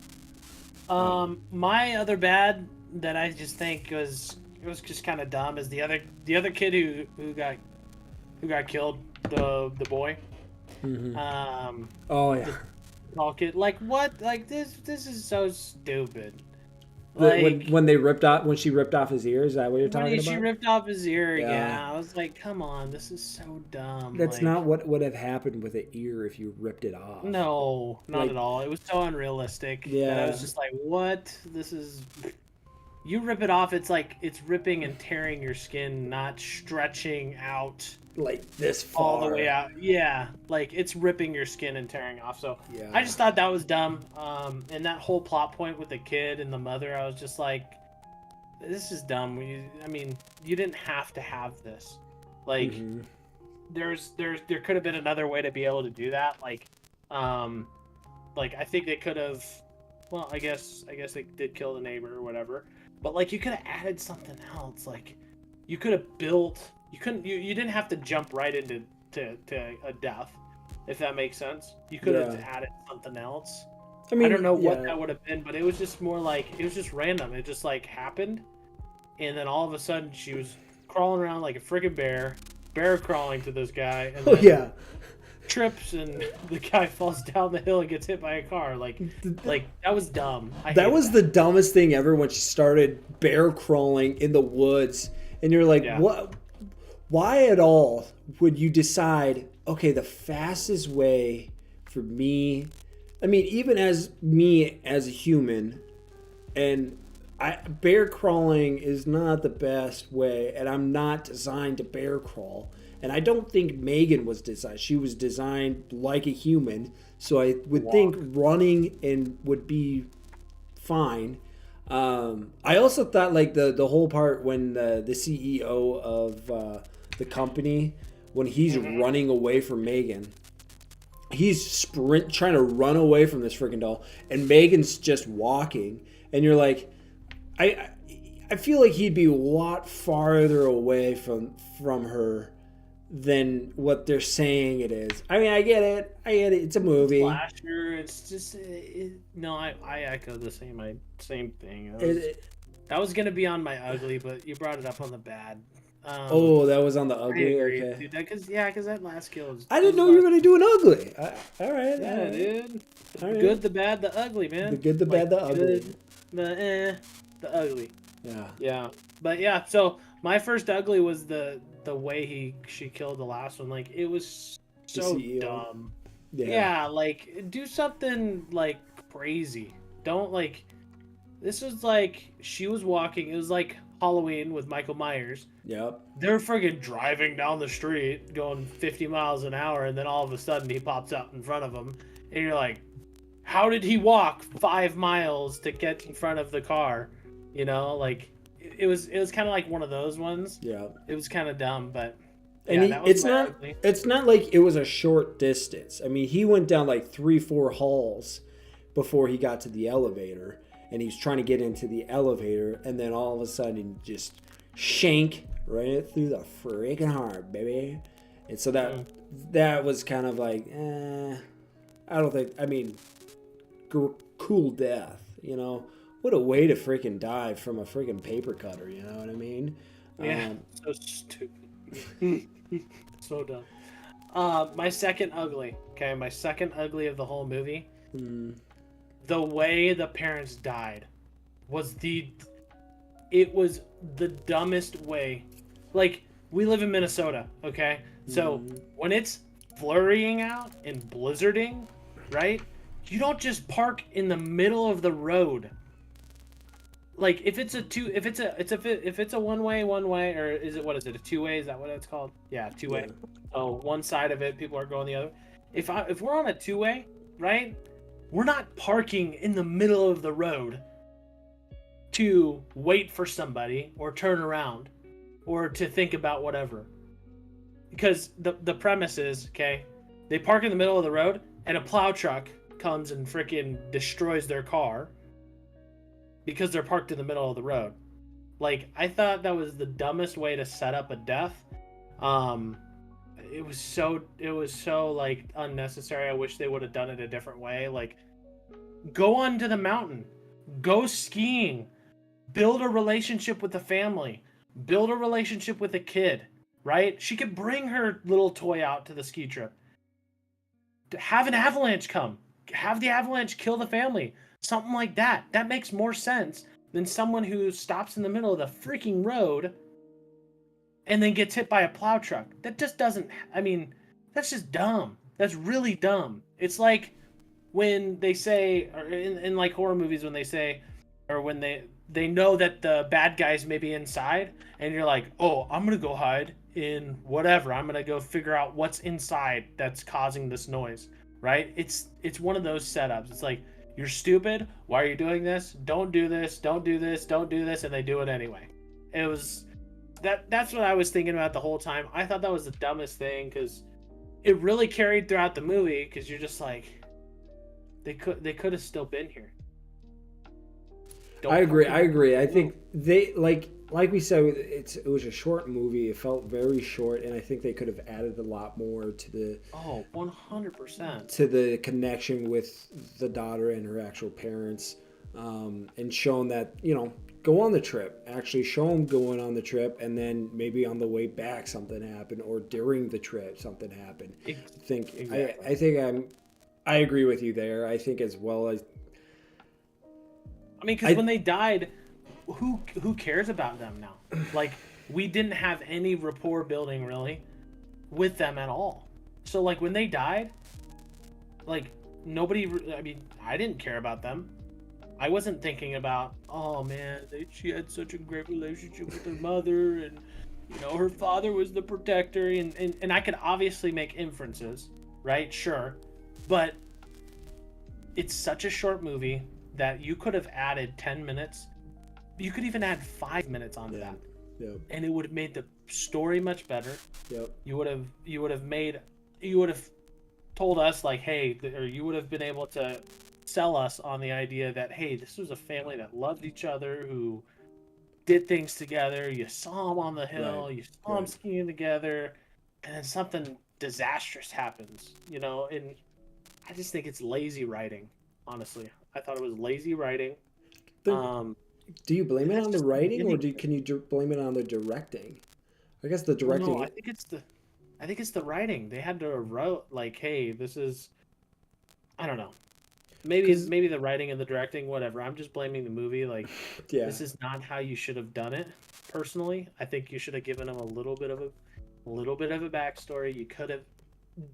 My other bad that I just think was just kind of dumb is the other kid who got killed, the boy. Oh yeah. Tall kid, like what? Like this is so stupid. When they ripped off when she ripped off his ear, is that what you're talking She about? ripped off his ear again. Yeah. I was like, come on, this is so dumb. That's like, not what would have happened with an ear if you ripped it off. No, not Like, at all. It was so unrealistic. Yeah. That I was just like, what? This is. You rip it off, it's like it's ripping and tearing your skin, not stretching out like this far. all the way out. Yeah, like it's ripping your skin and tearing off. So Yeah. I just thought that was dumb. And that whole plot point with the kid and the mother, I was just like, this is dumb. I mean, you didn't have to have this. Like, there could have been another way to be able to do that. Like I think they could have. Well, I guess they did kill the neighbor or whatever. But like you could have added something else. Like you could have built. You didn't have to jump right into a death, if that makes sense. You could have added something else. I mean, I don't know what that would have been, but it was just more like it was just random. It just like happened, and then all of a sudden she was crawling around like a friggin' bear crawling to this guy. And then trips and the guy falls down the hill and gets hit by a car. Like that was dumb. That was the dumbest thing ever when she started bear crawling in the woods, and you're like, what? Why at all would you decide? Okay, the fastest way for me. I mean, even as a human, and bear crawling is not the best way, and I'm not designed to bear crawl. And I don't think M3GAN was designed. She was designed like a human, so I would think running and would be fine. I also thought like the whole part when the CEO of the company, when he's running away from M3GAN, he's trying to run away from this freaking doll, and M3GAN's just walking, and you're like, I feel like he'd be a lot farther away from her than what they're saying it is. I mean, I get it. It's a movie. Slasher. It's just no. I echo the same thing. That was gonna be on my ugly, but you brought it up on the bad. That was on the ugly. Okay. Dude, because that last kill. I didn't know you were gonna do an ugly. All right. Yeah, dude. All right. Good, the bad, the ugly, man. The good, the bad, the ugly. Good, the ugly. Yeah. Yeah. But yeah, so my first ugly was the way she killed the last one. Like it was so dumb. Yeah, like do something like crazy. Don't like this was like she was walking, it was like Halloween with Michael Myers. Yep. They're friggin' driving down the street going 50 miles an hour, and then all of a sudden he pops up in front of them, and you're like, how did he walk 5 miles to get in front of the car? You know, like it was kind of like one of those ones. Yeah. It was kind of dumb, but it's not like it was a short distance. I mean, he went down like 3-4 halls before he got to the elevator, and he was trying to get into the elevator, and then all of a sudden just shank right through the freaking heart, baby. And so that was kind of like, I don't think. I mean, cool death, you know. What a way to freaking die from a freaking paper cutter, you know what I mean? Yeah, so stupid. So dumb. My second ugly of the whole movie. The way the parents died was it was the dumbest way. Like, we live in Minnesota, okay? So when it's flurrying out and blizzarding, right? You don't just park in the middle of the road. Like if it's a one way, or is it a two-way? Is that what it's called? Yeah, two-way. Yeah. Oh, one side of it, people are going the other. If we're on a two-way, right? We're not parking in the middle of the road to wait for somebody or turn around or to think about whatever. Because the premise is, okay, they park in the middle of the road and a plow truck comes and freaking destroys their car because they're parked in the middle of the road. Like, I thought that was the dumbest way to set up a death. It was so like unnecessary. I wish they would have done it a different way. Like, go onto the mountain, go skiing, build a relationship with the family, build a relationship with a kid, right? She could bring her little toy out to the ski trip. have an avalanche come. Have the avalanche kill the family. Something like that. That makes more sense than someone who stops in the middle of the freaking road and then gets hit by a plow truck. That just doesn't, I mean, that's just dumb. That's really dumb. It's like when they say, or in like horror movies, when they say, or when they know that the bad guys may be inside, and you're like, oh, I'm gonna go hide in whatever. I'm gonna go figure out what's inside that's causing this noise, right? It's one of those setups. It's like, you're stupid. Why are you doing this? Don't do this. Don't do this. Don't do this. And they do it anyway. It was that's what I was thinking about the whole time. I thought that was the dumbest thing because it really carried throughout the movie because you're just like, they could have still been here. I agree. I think they like we said, it was a short movie. It felt very short, and I think they could have added a lot more to the 100% to the connection with the daughter and her actual parents, and shown that, you know, go on the trip. Actually, show them going on the trip, and then maybe on the way back something happened, or during the trip something happened. I agree with you there. I think as well as. I mean, because when they died, who cares about them now? Like, we didn't have any rapport building really with them at all. So like when they died, like nobody. I mean, I didn't care about them. I wasn't thinking about, oh man, she had such a great relationship with her mother, and you know her father was the protector, and I could obviously make inferences, right? Sure, but it's such a short movie that you could have added 10 minutes. You could even add 5 minutes onto that. Yep. And it would have made the story much better. Yep. You would have told us like, hey, or you would have been able to sell us on the idea that, hey, this was a family that loved each other, who did things together. You saw them on the hill, you saw them skiing together, and then something disastrous happens, you know, and I just think it's lazy writing, honestly. I thought it was lazy writing. Do you blame it on the writing, or can you blame it on the directing? I guess the directing. No, I think it's the writing. They had to wrote like, hey, this is, I don't know. Maybe the writing and the directing, whatever. I'm just blaming the movie. Like, This is not how you should have done it. Personally, I think you should have given them a little bit of a backstory. You could have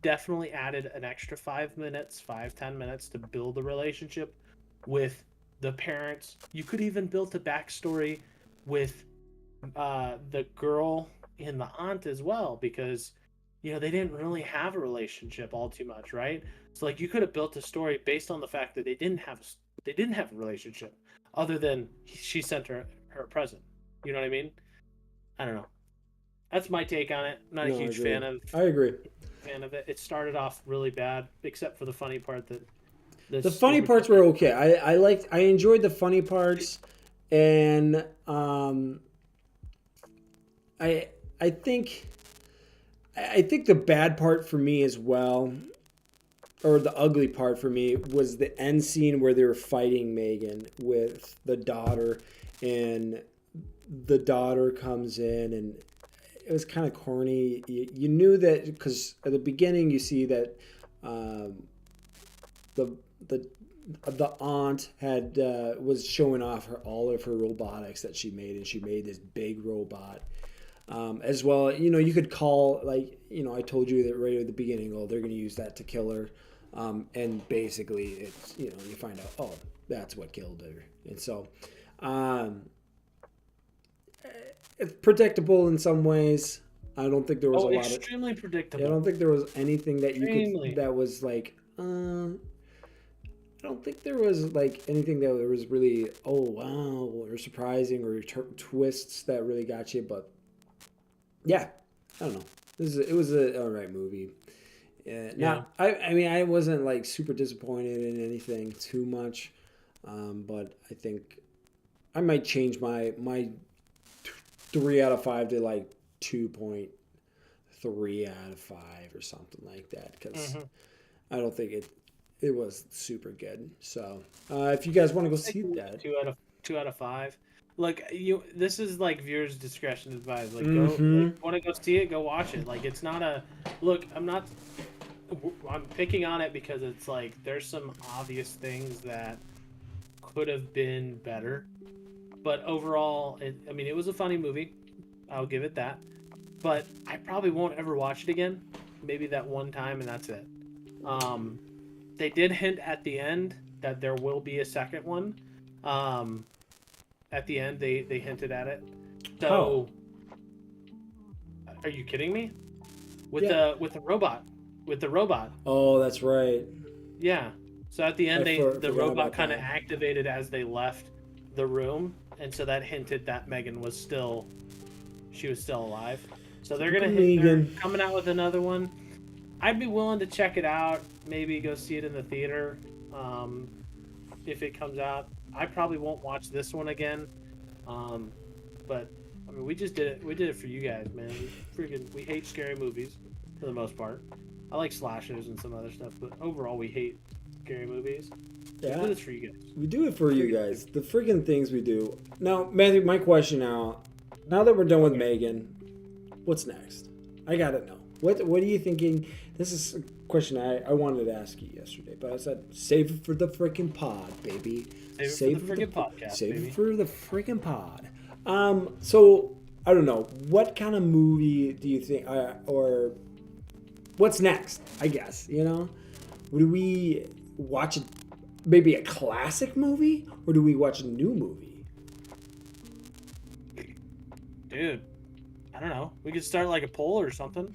definitely added an extra 5 minutes, 5-10 minutes to build the relationship with the parents. You could even build a backstory with the girl and the aunt as well, because you know they didn't really have a relationship all too much, right? So like you could have built a story based on the fact that they didn't have a relationship, other than she sent her a present. You know what I mean? I don't know. That's my take on it. I'm not a huge fan of. I agree. Fan of it. It started off really bad, except for the funny part that. The funny parts were okay. I enjoyed the funny parts, and I think the bad part for me as well, or the ugly part for me, was the end scene where they were fighting M3GAN with the daughter, and the daughter comes in, and it was kind of corny. You knew that because at the beginning you see that the aunt had was showing off all of her robotics that she made, and she made this big robot. As well, you know, you could call, like, you know, I told you that right at the beginning, oh, they're going to use that to kill her. And basically, it's, you know, you find out, oh, that's what killed her. And so, it's predictable in some ways. I don't think there was a lot of... extremely predictable. I don't think there was anything that that was like... I don't think there was like anything that was really, oh, wow, or surprising, or twists that really got you, but... Yeah, I don't know. It was a alright movie. I mean, I wasn't like super disappointed in anything too much, but I think I might change my 3 out of 5 to like 2.3 out of 5 or something like that, because I don't think it was super good. So if you guys want to go see that, 2 out of 5. Look, this is like viewers' discretion advised. Like, go, want to go see it, go watch it. Like, it's not a look. I'm not I'm picking on it because it's like there's some obvious things that could have been better, but overall, it was a funny movie. I'll give it that. But I probably won't ever watch it again. Maybe that one time, and that's it. They did hint at the end that there will be a second one. At the end, they hinted at it. So, Are you kidding me? With the robot. Oh, that's right. Yeah. So at the end, the robot kind of that. activated as they left the room, and so that hinted that M3GAN was still alive. So they're coming out with another one. I'd be willing to check it out. Maybe go see it in the theater, if it comes out. I probably won't watch this one again, but I mean, we just did it. We did it for you guys, man. We hate scary movies for the most part. I like slashers and some other stuff, but overall, we hate scary movies. Yeah, we do this for you guys. We do it for you guys. The freaking things we do. Now, Matthew, my question now that we're done with M3GAN, what's next? I gotta know. What are you thinking? This is a question I wanted to ask you yesterday, but I said save it for the freaking pod, baby. Save it for the freaking podcast, Save baby. it for the freaking pod. So I don't know. What kind of movie do you think, or what's next? I guess Would we watch maybe a classic movie, or do we watch a new movie? Dude, I don't know. We could start like a poll or something.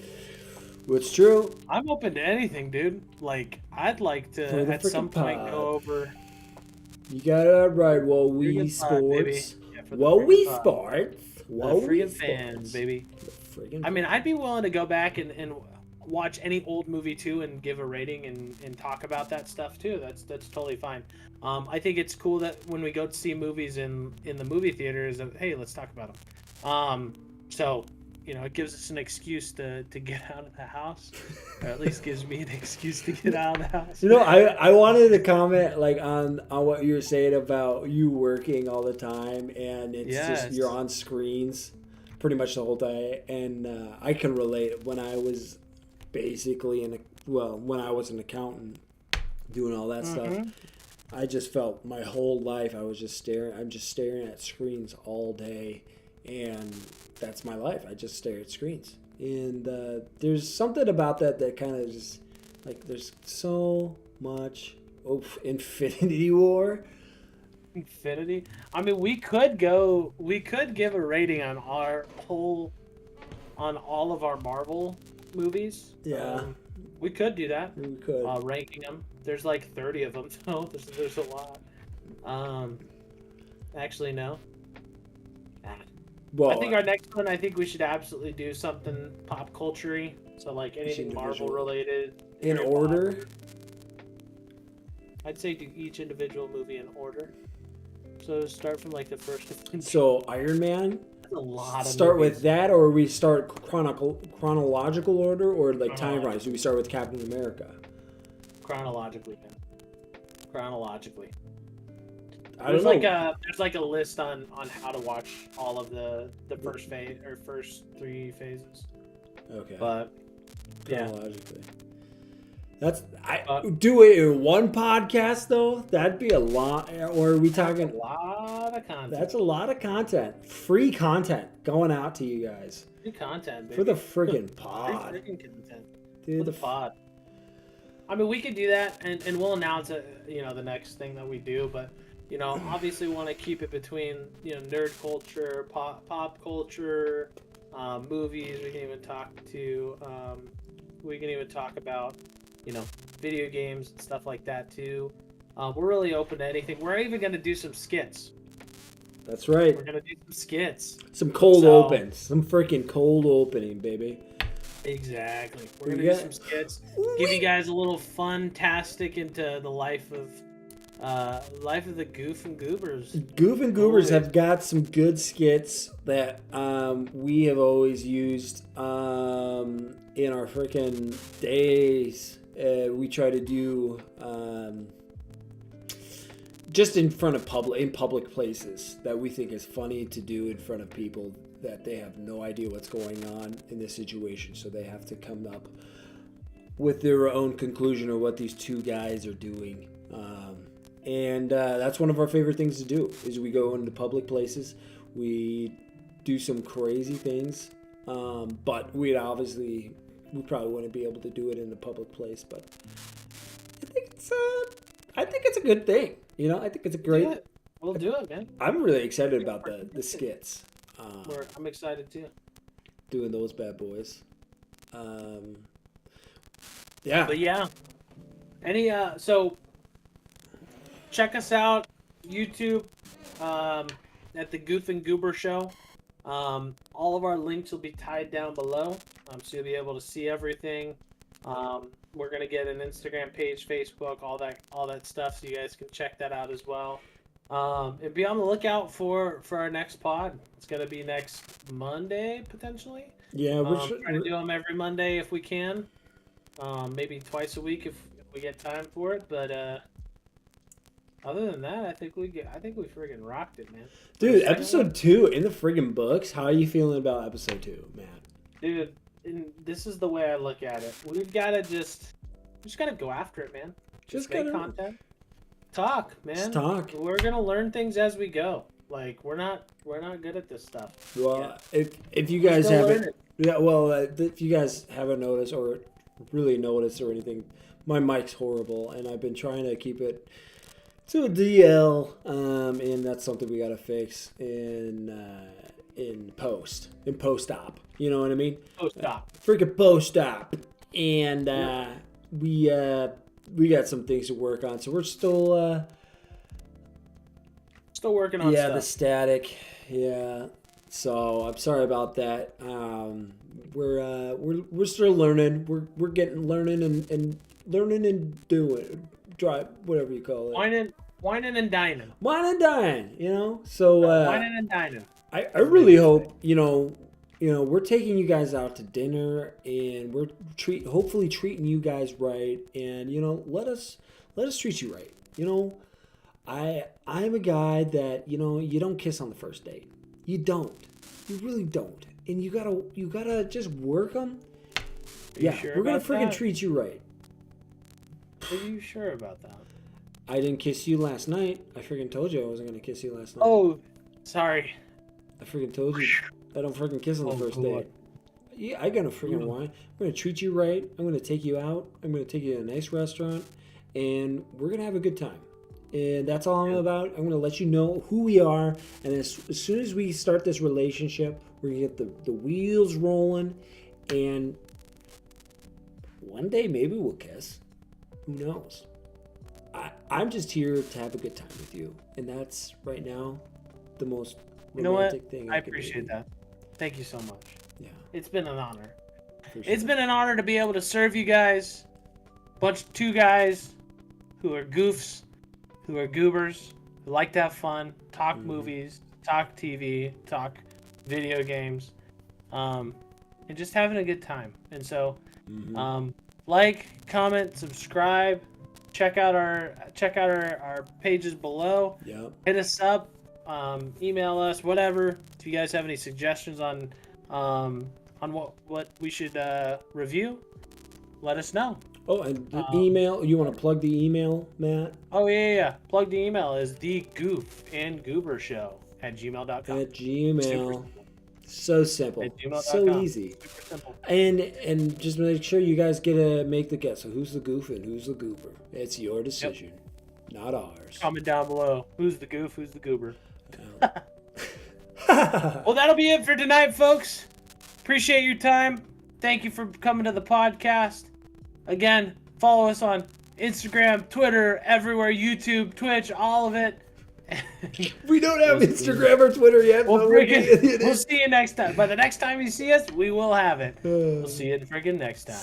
What's true? I'm open to anything, dude. Like, I'd like to at some point go over. You got it right. Well, we sports. Well, we sports. Well, freaking fans, baby. I mean, I'd be willing to go back and watch any old movie too and give a rating and talk about that stuff too. That's totally fine. I think it's cool that when we go to see movies in the movie theaters, hey, let's talk about them. So it gives us an excuse to get out of the house, or at least gives me an excuse to get out of the house. I wanted to comment like on what you were saying about you working all the time, and it's just you're on screens pretty much the whole day, and I can relate. When I was basically when I was an accountant doing all that stuff, I just felt my whole life I'm just staring at screens all day, and that's my life. I just stare at screens, and there's something about that kind of just like there's so much Infinity War. Infinity. I mean, we could give a rating on all of our Marvel movies. Yeah, we could do that. We could ranking them. There's like 30 of them, so there's a lot. Actually, no. Well, I think our next one, I think we should absolutely do something pop culture-y. So like anything Marvel related. In order? I'd say do each individual movie in order. So start from like the first. So Iron Man? That's a lot of Start movies. with that, or we start chronological order, or like time-wise? Do we start with Captain America? Chronologically, man. Chronologically. There's like a list on how to watch all of the first phase or first 3 phases. Okay. But chronologically. Do it in one podcast though. That'd be a lot. Or are we talking a lot of content? That's a lot of content. Free content going out to you guys. Free content, baby. For the friggin' pod. Free friggin' content. Dude, the pod. I mean, we could do that, and we'll announce it. The next thing that we do, but. Obviously we want to keep it between, nerd culture, pop culture, movies. We can even talk about, video games and stuff like that too. We're really open to anything. We're even going to do some skits. That's right. We're going to do some skits. Some cold opens. Some freaking cold opening, baby. Exactly. We're going to do some skits. Give you guys a little fun-tastic into the life of the Goof and Goobers. Goof and Goobers have got some good skits that we have always used in our freaking days. We try to do just in front of public places that we think is funny to do in front of people that they have no idea what's going on in this situation, so they have to come up with their own conclusion of what these two guys are doing. And that's one of our favorite things to do, is we go into public places. We do some crazy things. But we probably wouldn't be able to do it in a public place. But I think it's a good thing. You know, I think it's a great... We'll do it, man. I'm really excited about the skits. I'm excited too. Doing those bad boys. Yeah. But yeah. So check us out, YouTube, at the Goof and Goober Show. All of our links will be tied down below, so you'll be able to see everything. We're gonna get an Instagram page, Facebook, all that stuff, so you guys can check that out as well. And be on the lookout for our next pod. It's gonna be next Monday potentially. Yeah, we're trying to do them every Monday if we can. Maybe twice a week if we get time for it. But other than that, I think we friggin' rocked it, man. Dude, episode 2 in the friggin' books. How are you feeling about episode 2, man? Dude, this is the way I look at it. We just gotta go after it, man. Just make content. Talk, man. Just talk. We're gonna learn things as we go. Like we're not good at this stuff. Well, if you guys haven't, if you guys haven't noticed or really noticed or anything, my mic's horrible, and I've been trying to keep it to a DL, and that's something we gotta fix in post-op. You know what I mean? Post-op. Freaking post-op, and we got some things to work on, so we're still working on stuff. The static. Yeah. So I'm sorry about that. We're still learning. We're learning and doing. Try whatever you call it. Whining and dining. Wine and dine, you know. So whining and dining. I really hope you know we're taking you guys out to dinner, and we're hopefully treating you guys right, and let us treat you right. I'm a guy that you don't kiss on the first date. You don't. You really don't. And you gotta just work them. Yeah, sure we're gonna freaking treat you right. Are you sure about that? I didn't kiss you last night. I freaking told you I wasn't gonna kiss you last night. Oh, sorry. I freaking told you I don't freaking kiss on the first date. Yeah, I gotta freaking wine. I'm gonna treat you right. I'm gonna take you out. I'm gonna take you to a nice restaurant, and we're gonna have a good time. And that's all I'm about. I'm gonna let you know who we are, and as soon as we start this relationship, we're gonna get the wheels rolling, and one day maybe we'll kiss. Who knows? I'm just here to have a good time with you, and that's right now the most romantic thing I appreciate that. Thank you so much. Yeah, it's been an honor. It's been an honor to be able to serve you guys, two guys who are goofs, who are goobers, who like to have fun, talk movies, talk TV, talk video games, and just having a good time. And so, like, comment, subscribe, check out our pages below. Yep. Hit us up, email us, whatever. If you guys have any suggestions on what we should review, let us know. Oh, and the email, you want to plug the email, Matt? Oh, yeah. Plug the email is the Goof and Goober Show @gmail.com. At Gmail. So simple. So easy. Super simple. And just make sure you guys get to make the guess. So who's the Goof and who's the Goober? It's your decision, not ours. Comment down below. Who's the Goof? Who's the Goober? Well, that'll be it for tonight, folks. Appreciate your time. Thank you for coming to the podcast. Again, follow us on Instagram, Twitter, everywhere, YouTube, Twitch, all of it. We don't have Instagram or Twitter yet. We'll see you next time. By the next time you see us, we will have it. We'll see you freaking next time.